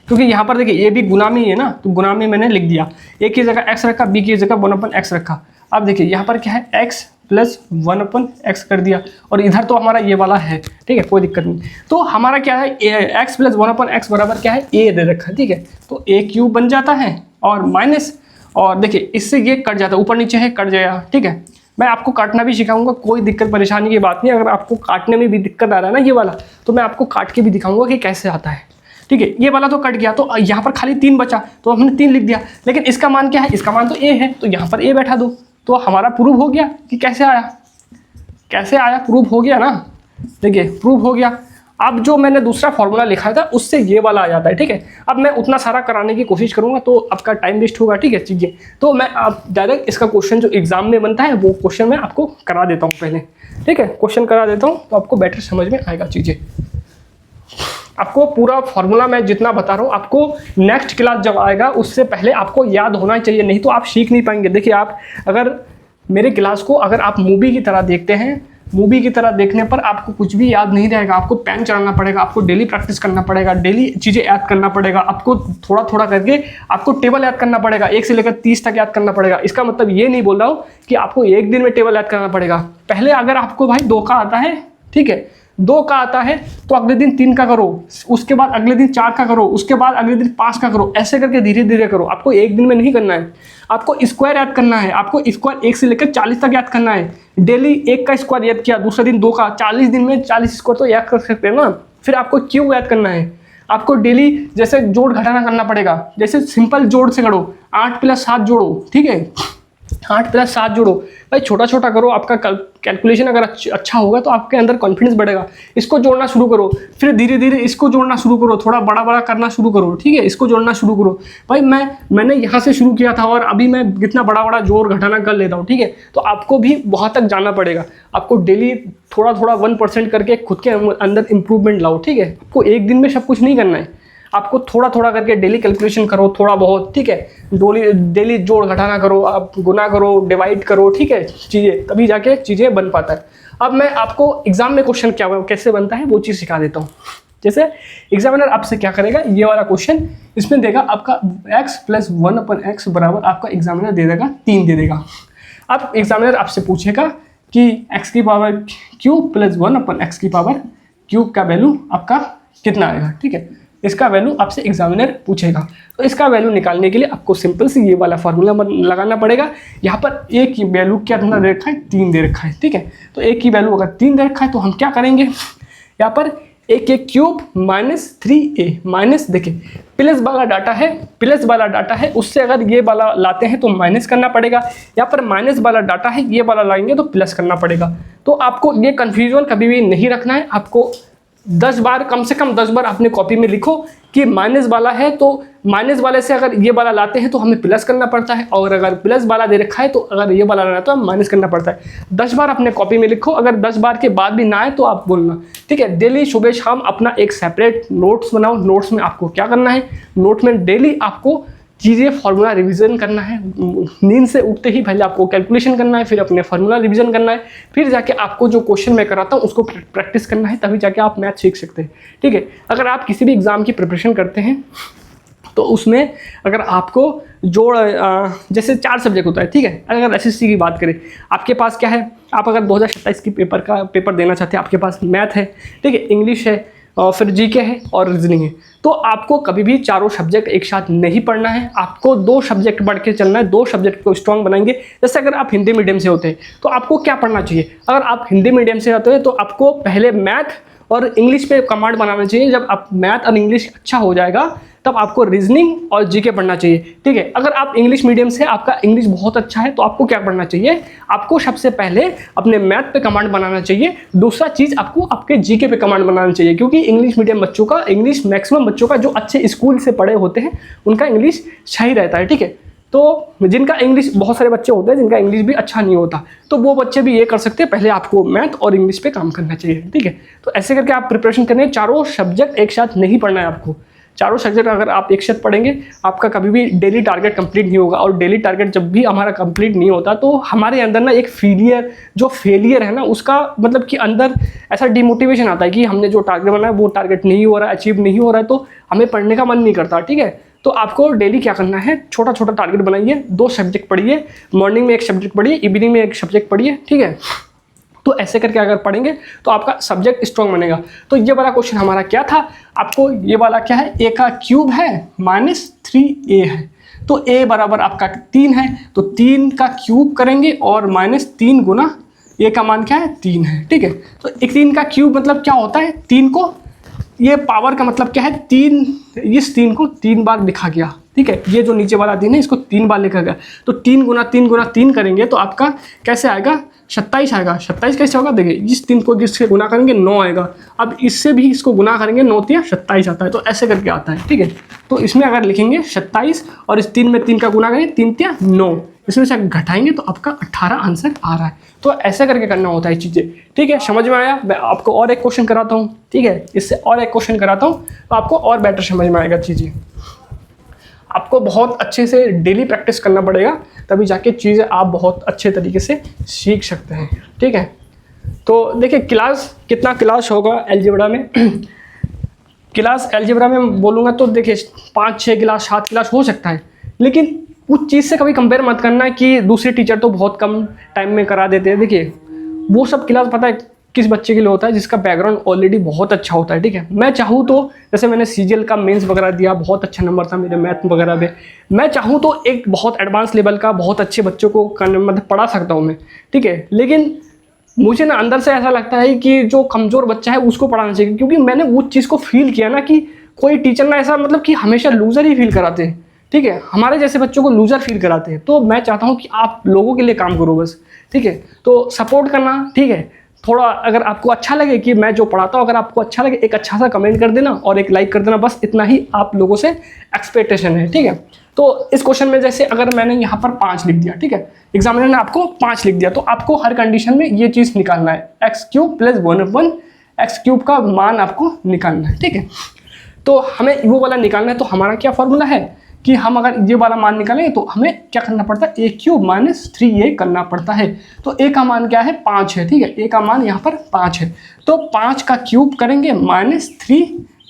क्योंकि यहाँ पर देखिए ये भी गुना में ही है ना, तो गुना में मैंने लिख दिया, a की जगह x रखा, b की जगह 1/x रखा। अब देखिए यहाँ पर क्या है x प्लस 1/x कर दिया और इधर तो हमारा ये वाला है, ठीक है, कोई दिक्कत नहीं। तो हमारा क्या है x प्लस 1/x बराबर क्या है a दे रखा है, ठीक है। तो a³ बन जाता है और माइनस, और देखिए इससे ये कट जाता है, ऊपर नीचे है कट जाएगा, ठीक है। मैं आपको काटना भी सिखाऊंगा, कोई दिक्कत परेशानी की बात नहीं। अगर आपको काटने में भी दिक्कत आ रहा है ना ये वाला, तो मैं आपको काट के भी दिखाऊंगा कि कैसे आता है, ठीक है। ये वाला तो कट गया, तो यहाँ पर खाली 3 बचा तो हमने 3 लिख दिया, लेकिन इसका मान क्या है, इसका मान तो a है, तो यहाँ पर a बैठा दो, तो हमारा प्रूव हो गया कि कैसे आया, प्रूव हो गया ना। देखिए प्रूव हो गया। अब जो मैंने दूसरा फॉर्मूला लिखा था उससे ये वाला आ जाता है, ठीक है। अब मैं उतना सारा कराने की कोशिश करूंगा तो आपका टाइम वेस्ट होगा, ठीक है चीज़ें। तो मैं आप डायरेक्ट इसका क्वेश्चन जो एग्जाम में बनता है वो क्वेश्चन मैं आपको करा देता हूँ पहले, ठीक है, क्वेश्चन करा देता हूँ तो आपको बेटर समझ में आएगा चीज़ें। आपको पूरा फॉर्मूला मैं जितना बता रहा हूँ आपको नेक्स्ट क्लास जब आएगा उससे पहले आपको याद होना चाहिए, नहीं तो आप सीख नहीं पाएंगे। देखिए आप अगर मेरे क्लास को अगर आप मूवी की तरह देखते हैं, मूवी की तरह देखने पर आपको कुछ भी याद नहीं रहेगा, आपको पेन चलाना पड़ेगा, आपको डेली प्रैक्टिस करना पड़ेगा, डेली चीज़ें याद करना पड़ेगा, आपको थोड़ा थोड़ा करके आपको टेबल याद करना पड़ेगा, 1 से लेकर 30 तक याद करना पड़ेगा। इसका मतलब ये नहीं बोल रहा हूँ कि आपको एक दिन में टेबल याद करना पड़ेगा। पहले अगर आपको भाई 2 का आता है, ठीक है, 2 का आता है तो अगले दिन 3 का करो, उसके बाद अगले दिन 4 का करो, उसके बाद अगले दिन 5 का करो, ऐसे करके धीरे धीरे करो। आपको एक दिन में नहीं करना है, आपको स्क्वायर याद करना है, आपको स्क्वायर 1 से लेकर 40 तक याद करना है। डेली 1 का स्क्वायर याद किया, दूसरे दिन 2 का, 40 दिन में 40 स्क्वायर तो याद कर सकते हैं ना। फिर आपको क्यों याद करना है, आपको डेली जैसे जोड़ घटाना करना पड़ेगा, जैसे सिंपल जोड़ से करो, 8 + 7 जोड़ो, ठीक है, 8 + 7 जोड़ो भाई, छोटा छोटा करो। आपका कैलकुलेशन अगर अच्छा होगा तो आपके अंदर कॉन्फिडेंस बढ़ेगा। इसको जोड़ना शुरू करो, फिर धीरे धीरे इसको जोड़ना शुरू करो, थोड़ा बड़ा बड़ा करना शुरू करो, ठीक है, इसको जोड़ना शुरू करो। भाई मैंने यहाँ से शुरू किया था और अभी मैं कितना बड़ा बड़ा जोड़ घटाना कर लेता हूँ, ठीक है। तो आपको भी बहुत तक जाना पड़ेगा, आपको डेली थोड़ा थोड़ा 1% करके खुद के अंदर इंप्रूवमेंट लाओ, ठीक है। आपको एक दिन में सब कुछ नहीं करना है, आपको थोड़ा थोड़ा करके डेली कैलकुलेशन करो, थोड़ा बहुत, ठीक है। डेली जोड़ घटाना करो, आप गुना करो, डिवाइड करो, ठीक है, चीज़ें तभी जाके चीज़ें बन पाता है। अब मैं आपको एग्जाम में क्वेश्चन कैसे बनता है वो चीज़ सिखा देता हूँ। जैसे एग्जामिनर आपसे क्या करेगा, ये वाला क्वेश्चन इसमें देगा आपका x + 1/x बराबर आपका एग्जामिनर दे देगा 3 दे देगा। अब एग्जामिनर आपसे पूछेगा कि x की पावर क्यूब प्लस 1/x की पावर क्यूब का वैल्यू आपका कितना आएगा, ठीक है। इसका वैल्यू आपसे एग्जामिनर पूछेगा, तो इसका वैल्यू निकालने के लिए आपको सिंपल से ये वाला फार्मूला लगाना पड़ेगा। यहाँ पर a की वैल्यू क्या दे रखा है, 3 दे रखा है, ठीक है। तो a की वैल्यू अगर 3 दे रखा है तो हम क्या करेंगे, यहाँ पर a³ माइनस 3a माइनस, देखिए प्लस वाला डाटा है, उससे अगर ये वाला लाते हैं तो माइनस करना पड़ेगा। यहाँ पर माइनस वाला डाटा है, ये वाला लाएंगे तो प्लस करना पड़ेगा। तो आपको ये कन्फ्यूजन कभी भी नहीं रखना है, आपको 10 बार, कम से कम 10 बार अपने कॉपी में लिखो कि माइनस वाला है तो माइनस वाले से अगर ये वाला लाते हैं तो हमें प्लस करना पड़ता है, और अगर प्लस वाला दे रखा है तो अगर ये वाला लाना है तो हमें माइनस करना पड़ता है। 10 बार अपने कॉपी में लिखो, अगर 10 बार के बाद भी ना आए तो आप बोलना, ठीक है। डेली सुबह शाम अपना एक सेपरेट नोट्स बनाओ। नोट्स में आपको क्या करना है, नोट में डेली आपको चीज़ें फार्मूला रिवीजन करना है। नींद से उठते ही पहले आपको कैलकुलेशन करना है, फिर अपने फार्मूला रिवीजन करना है, फिर जाके आपको जो क्वेश्चन मैं कराता हूँ उसको प्रैक्टिस करना है, तभी जाके आप मैथ सीख सकते हैं, ठीक है। अगर आप किसी भी एग्ज़ाम की प्रिपरेशन करते हैं तो उसमें अगर आपको जोड़ जैसे 4 सब्जेक्ट होता है, ठीक है। अगर एसएससी की बात करें, आपके पास क्या है, आप अगर 2027 की पेपर देना चाहते हैं, आपके पास मैथ है, ठीक है, इंग्लिश है, और फिर जीके है और रीजनिंग है, तो आपको कभी भी चारों सब्जेक्ट एक साथ नहीं पढ़ना है। आपको 2 सब्जेक्ट पढ़ के चलना है, 2 सब्जेक्ट को स्ट्रॉन्ग बनाएंगे। जैसे अगर आप हिंदी मीडियम से होते हैं तो आपको क्या पढ़ना चाहिए, अगर आप हिंदी मीडियम से होते हैं तो आपको पहले मैथ और इंग्लिश पे कमांड बनाना चाहिए। जब आप मैथ और इंग्लिश अच्छा हो जाएगा तब आपको रीजनिंग और जीके पढ़ना चाहिए, ठीक है। अगर आप इंग्लिश मीडियम से, आपका इंग्लिश बहुत अच्छा है, तो आपको क्या पढ़ना चाहिए, आपको सबसे पहले अपने मैथ पे कमांड बनाना चाहिए। दूसरा चीज़ आपको आपके जीके पे कमांड बनाना चाहिए, क्योंकि इंग्लिश मीडियम बच्चों का इंग्लिश, मैक्सिमम बच्चों का जो अच्छे स्कूल से पढ़े होते हैं उनका इंग्लिश सही रहता है, ठीक है। तो जिनका इंग्लिश, बहुत सारे बच्चे होते हैं जिनका इंग्लिश भी अच्छा नहीं होता, तो वो बच्चे भी ये कर सकते हैं, पहले आपको मैथ और इंग्लिश पे काम करना चाहिए, ठीक है। तो ऐसे करके आप प्रिपरेशन करने, चारों सब्जेक्ट एक साथ नहीं पढ़ना है आपको। चारों सब्जेक्ट अगर आप एक साथ पढ़ेंगे, आपका कभी भी डेली टारगेट कंप्लीट नहीं होगा, और डेली टारगेट जब भी हमारा कंप्लीट नहीं होता तो हमारे अंदर ना एक फेलियर है ना, उसका मतलब कि अंदर ऐसा डिमोटिवेशन आता है कि हमने जो टारगेट बनाया वो टारगेट नहीं हो रहा है, अचीव नहीं हो रहा है, तो हमें पढ़ने का मन नहीं करता, ठीक है। तो आपको डेली क्या करना है, छोटा छोटा टारगेट बनाइए, 2 सब्जेक्ट पढ़िए, मॉर्निंग में 1 सब्जेक्ट पढ़िए, इवनिंग में 1 सब्जेक्ट पढ़िए, ठीक है। तो ऐसे करके अगर पढ़ेंगे तो आपका सब्जेक्ट स्ट्रॉन्ग बनेगा। तो ये वाला क्वेश्चन हमारा क्या था, आपको ये वाला क्या है, a का क्यूब है -3a है, तो a बराबर आपका 3 है, तो 3 का क्यूब करेंगे और -3 गुना a का मान क्या है, 3 है, ठीक है। तो 3 का क्यूब मतलब क्या होता है, 3 को, ये पावर का मतलब क्या है, 3, इस 3 को 3 बार लिखा गया, ठीक है। ये जो नीचे वाला 3 है इसको 3 बार लिखा गया, तो 3 गुना 3 गुना 3 करेंगे तो आपका कैसे आएगा, 27 आएगा। 27 कैसे होगा, देखिए इस 3 को जिससे गुना करेंगे 9 आएगा, अब इससे भी इसको गुना करेंगे 9 तिया 27 आता है, तो ऐसे करके आता है, ठीक है। तो इसमें अगर लिखेंगे 27 और इस 3 में 3 का गुना करेंगे 3 तिया 9, इसमें से घटाएंगे तो आपका 18 आंसर आ रहा है। तो ऐसे करके करना होता है चीज़ें, ठीक है। समझ में आया। मैं आपको और एक क्वेश्चन कराता हूँ, ठीक है, इससे और एक क्वेश्चन कराता हूँ तो आपको और बेटर समझ में आएगा चीज़ें। आपको बहुत अच्छे से डेली प्रैक्टिस करना पड़ेगा, तभी जाके चीज़ें आप बहुत अच्छे तरीके से सीख सकते हैं, ठीक है। तो देखिए कितना क्लास होगा अलजेब्रा में क्लास अलजेब्रा में बोलूँगा तो देखिए 5-6 क्लास 7 क्लास हो सकता है, लेकिन उस चीज़ से कभी कंपेयर मत करना कि दूसरे टीचर तो बहुत कम टाइम में करा देते हैं। देखिए वो सब क्लास पता है किस बच्चे के लिए होता है, जिसका बैकग्राउंड ऑलरेडी बहुत अच्छा होता है, ठीक है। मैं चाहूँ तो, जैसे मैंने सीजीएल का मेंस वगैरह दिया, बहुत अच्छा नंबर था मेरे मैथ वगैरह में, मैं चाहूँ तो एक बहुत एडवांस लेवल का बहुत अच्छे बच्चों को मतलब पढ़ा सकता हूँ मैं, ठीक है। लेकिन मुझे ना अंदर से ऐसा लगता है कि जो कमज़ोर बच्चा है उसको पढ़ाना चाहिए, क्योंकि मैंने वो चीज़ को फील किया ना कि कोई टीचर ना ऐसा मतलब कि हमेशा लूज़र ही फील कराते हैं, ठीक है, हमारे जैसे बच्चों को लूज़र फील कराते हैं। तो मैं चाहता हूँ कि आप लोगों के लिए काम करो बस, ठीक है। तो सपोर्ट करना, ठीक है। थोड़ा अगर आपको अच्छा लगे कि मैं जो पढ़ाता हूँ, अगर आपको अच्छा लगे एक अच्छा सा कमेंट कर देना और एक लाइक कर देना, बस इतना ही आप लोगों से एक्सपेक्टेशन है, ठीक है। तो इस क्वेश्चन में जैसे अगर मैंने यहाँ पर 5 लिख दिया, ठीक है, एग्जामिनर ने आपको 5 लिख दिया, तो आपको हर कंडीशन में ये चीज़ निकालना है, x³ + 1/1 x³ का मान आपको निकालना है, ठीक है। तो हमें वो वाला निकालना है, तो हमारा क्या फॉर्मूला है कि हम अगर ये वाला मान निकालेंगे तो हमें क्या करना पड़ता है, a³ - 3a करना पड़ता है। तो a का मान क्या है, 5 है, ठीक है, a का मान यहाँ पर 5 है, तो 5 का क्यूब करेंगे -3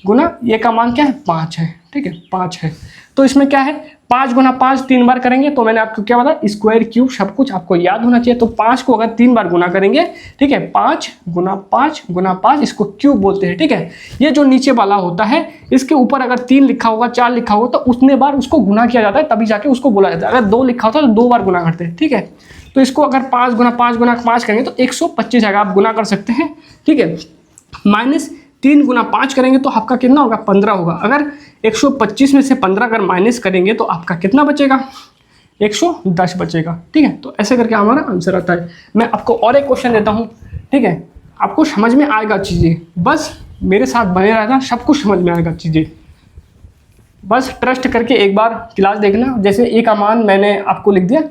गुना a का मान क्या है, 5 है, ठीक है, 5 है। तो इसमें क्या है, 5 गुना 5 3 बार करेंगे, तो मैंने आपको क्या बताया, स्क्वायर क्यूब सब कुछ आपको याद होना चाहिए। तो 5 को अगर 3 बार गुना करेंगे, ठीक है, 5 गुना 5 गुना 5, इसको क्यूब बोलते हैं, ठीक है। ये जो नीचे वाला होता है, इसके ऊपर अगर 3 लिखा होगा, 4 लिखा होगा, तो उतने बार उसको गुना किया जाता है, तभी जाके उसको बोला जाता है। अगर 2 लिखा होता है तो 2 बार गुना करते हैं, ठीक है। तो इसको अगर 5 गुना 5 गुना 5 करेंगे तो 125 आएगा, आप गुना कर सकते हैं, ठीक है। -3 गुना 5 करेंगे तो आपका कितना होगा, 15 होगा। अगर 125 में से 15 अगर माइनस करेंगे तो आपका कितना बचेगा, 110 बचेगा, ठीक है। तो ऐसे करके हमारा आंसर आता है। मैं आपको और एक क्वेश्चन देता हूँ, ठीक है। आपको समझ में आएगा चीज़ें, बस मेरे साथ बने रहना, सब कुछ समझ में आएगा चीज़ें। बस ट्रस्ट करके एक बार क्लास देखना। जैसे ए का मान मैंने आपको लिख दिया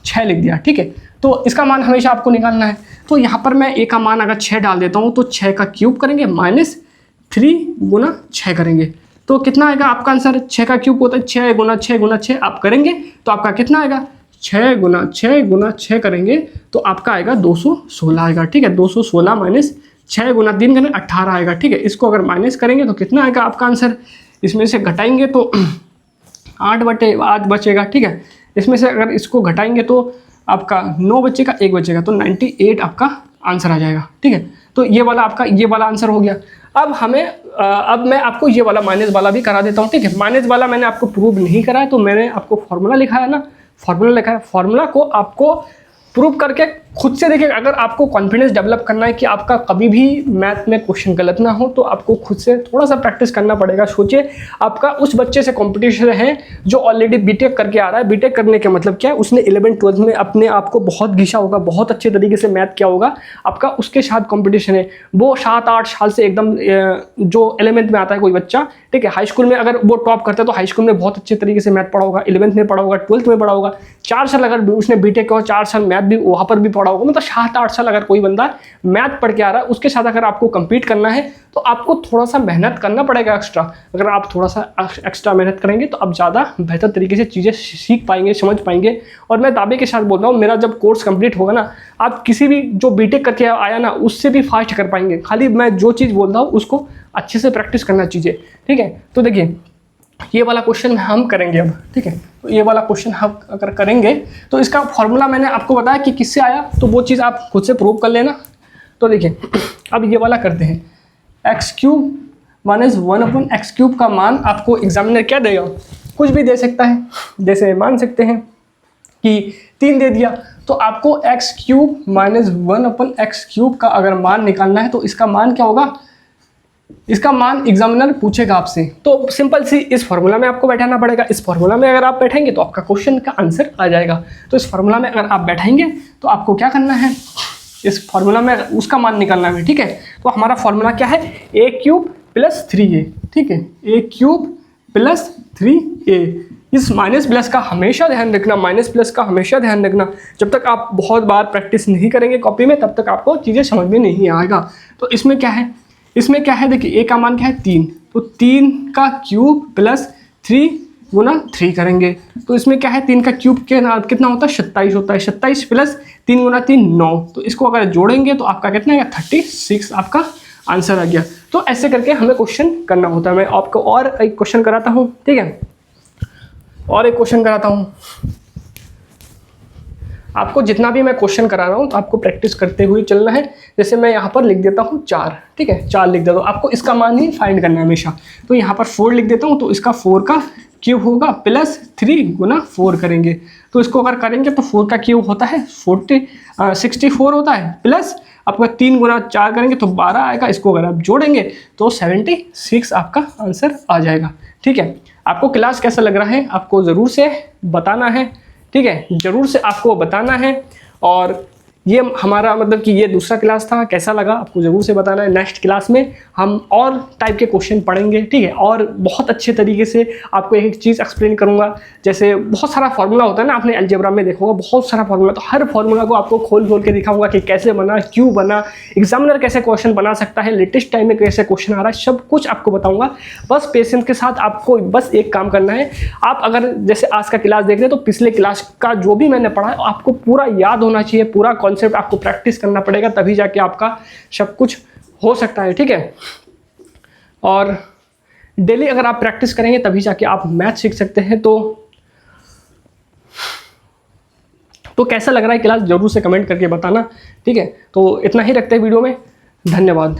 6 लिख दिया, ठीक है, तो इसका मान हमेशा आपको निकालना है। तो यहाँ पर मैं ए का मान अगर 6 डाल देता हूँ तो 6 का क्यूब करेंगे -3 गुना 6 करेंगे तो कितना आएगा आपका आंसर। 6 का क्यूब होता है 6 गुना 6 गुना 6 आप करेंगे तो आपका कितना आएगा 6 गुना 6 गुना 6 करेंगे तो आपका आएगा 216 आएगा, ठीक है। 216 माइनस 6 गुना 3 करेंगे 18 आएगा, ठीक है। इसको अगर माइनस करेंगे तो कितना आएगा आपका आंसर। इसमें से घटाएंगे तो 8 बचेगा, ठीक है। इसमें से अगर इसको घटाएंगे तो आपका 9 बचेगा, 1 बचेगा तो 98 आपका आंसर आ जाएगा, ठीक है। तो ये वाला आपका ये वाला आंसर हो गया। अब मैं आपको ये वाला माइनस वाला भी करा देता हूँ, ठीक है। माइनस वाला मैंने आपको प्रूव नहीं करा है तो मैंने आपको फॉर्मूला लिखा है ना, फॉर्मूला लिखा है। फॉर्मूला को आपको प्रूव करके खुद से देखिए। अगर आपको कॉन्फिडेंस डेवलप करना है कि आपका कभी भी मैथ में क्वेश्चन गलत ना हो तो आपको खुद से थोड़ा सा प्रैक्टिस करना पड़ेगा। सोचिए आपका उस बच्चे से कंपटीशन है जो ऑलरेडी बीटेक करके आ रहा है। बीटेक करने का मतलब क्या है, उसने 11th-12th में अपने आप को बहुत घिसा होगा, बहुत अच्छे तरीके से मैथ किया होगा, आपका उसके साथ कॉम्पिटिशन है। वो 7-8 साल से एकदम जो 11th में आता है कोई बच्चा, ठीक है, हाई स्कूल में अगर वो टॉप करता है तो हाई स्कूल में बहुत अच्छे तरीके से मैथ पढ़ा होगा, 11th में पढ़ा होगा, 12th में पढ़ा होगा। 4 साल अगर उसने बीटेक किया 4 साल मैथ भी वहाँ पर भी पढ़ा होगा, मतलब 7-8 साल अगर कोई बंदा मैथ पढ़ के आ रहा है उसके साथ अगर आपको compete करना है तो आपको थोड़ा सा मेहनत करना पड़ेगा एक्स्ट्रा। अगर आप थोड़ा सा एक्स्ट्रा मेहनत करेंगे तो आप ज़्यादा बेहतर तरीके से चीज़ें सीख पाएंगे, समझ पाएंगे। और मैं दावे के साथ बोल रहा हूँ, मेरा जब कोर्स कंप्लीट होगा ना, आप किसी भी जो बीटेक करके आया ना उससे भी फास्ट कर पाएंगे। खाली मैं जो चीज़ बोल रहा हूँ उसको अच्छे से प्रैक्टिस करना चीज़ें, ठीक है। तो देखिए ये वाला क्वेश्चन हम करेंगे अब, ठीक है। तो ये वाला क्वेश्चन हम अगर करेंगे तो इसका फॉर्मूला मैंने आपको बताया कि किससे आया, तो वो चीज़ आप खुद से प्रूव कर लेना। तो देखिए अब ये वाला करते हैं। x³ माइनस 1/x³ का मान आपको एग्जामिनर क्या देगा, कुछ भी दे सकता है। जैसे मान सकते हैं कि 3 दे दिया तो आपको x³ माइनस 1/x³ का अगर मान निकालना है तो इसका मान क्या होगा, इसका मान एग्जामिनर पूछेगा आपसे। तो सिंपल सी इस फॉर्मूला में आपको बैठाना पड़ेगा। इस फॉर्मूला में अगर आप बैठेंगे तो आपका क्वेश्चन का आंसर आ जाएगा। तो इस फॉर्मूला में अगर आप बैठेंगे तो आपको क्या करना है, इस फॉर्मूला में उसका मान निकालना है, ठीक है। तो हमारा फॉर्मूला क्या है, a³ + 3a, ठीक है, a³ + 3a। इस माइनस प्लस का हमेशा ध्यान रखना, माइनस प्लस का हमेशा ध्यान रखना। जब तक आप बहुत बार प्रैक्टिस नहीं करेंगे कॉपी में तब तक आपको चीज़ें समझ में नहीं आएगा। तो इसमें क्या है, इसमें क्या है देखिए, a का मान क्या है 3, तो 3 का क्यूब + 3 गुना 3 करेंगे। तो इसमें क्या है, 3 का क्यूब कितना होता है 27 होता है, 27 + 3 गुना 3 9। तो इसको अगर जोड़ेंगे तो आपका कितना है 36 आपका आंसर आ गया। तो ऐसे करके हमें क्वेश्चन करना होता है। मैं आपको और एक क्वेश्चन कराता हूँ, ठीक है, और एक क्वेश्चन कराता हूँ। आपको जितना भी मैं क्वेश्चन करा रहा हूँ तो आपको प्रैक्टिस करते हुए चलना है। जैसे मैं यहाँ पर लिख देता हूँ 4, ठीक है, 4 लिख देता हूँ। आपको इसका मान ही फाइंड करना है हमेशा। तो यहाँ पर 4 लिख देता हूँ, तो इसका 4 का क्यूब होगा + 3 गुना 4 करेंगे। तो इसको अगर करेंगे तो 4 का क्यूब होता है 64 होता है, प्लस आपका 3 गुना 4 करेंगे तो 12 आएगा। इसको अगर आप जोड़ेंगे तो 76 आपका आंसर आ जाएगा, ठीक है। आपको क्लास कैसा लग रहा है आपको ज़रूर से बताना है, ठीक है, ज़रूर से आपको बताना है। और ये हमारा मतलब कि ये दूसरा क्लास था, कैसा लगा आपको ज़रूर से बताना है। नेक्स्ट क्लास में हम और टाइप के क्वेश्चन पढ़ेंगे, ठीक है, और बहुत अच्छे तरीके से आपको एक चीज़ एक्सप्लेन करूँगा। जैसे बहुत सारा फार्मूला होता है ना, आपने अलजेब्रा में देखा होगा बहुत सारा फार्मूला, तो हर फार्मूला को आपको खोल खोल के दिखाऊंगा कि कैसे बना, क्यों बना, एग्जामिनर कैसे क्वेश्चन बना सकता है, लेटेस्ट टाइम में कैसे क्वेश्चन आ रहा है, सब कुछ आपको बताऊँगा। बस पेशेंस के साथ आपको बस एक काम करना है। आप अगर जैसे आज का क्लास देख रहे हैं तो पिछले क्लास का जो भी मैंने पढ़ा है आपको पूरा याद होना चाहिए, पूरा कॉन्सेप्ट आपको प्रैक्टिस करना पड़ेगा, तभी जाके आपका सब कुछ हो सकता है, ठीक है। और डेली अगर आप प्रैक्टिस करेंगे तभी जाके आप मैथ सीख सकते हैं। तो कैसा लग रहा है क्लास जरूर से कमेंट करके बताना, ठीक है। तो इतना ही रखते हैं वीडियो में, धन्यवाद।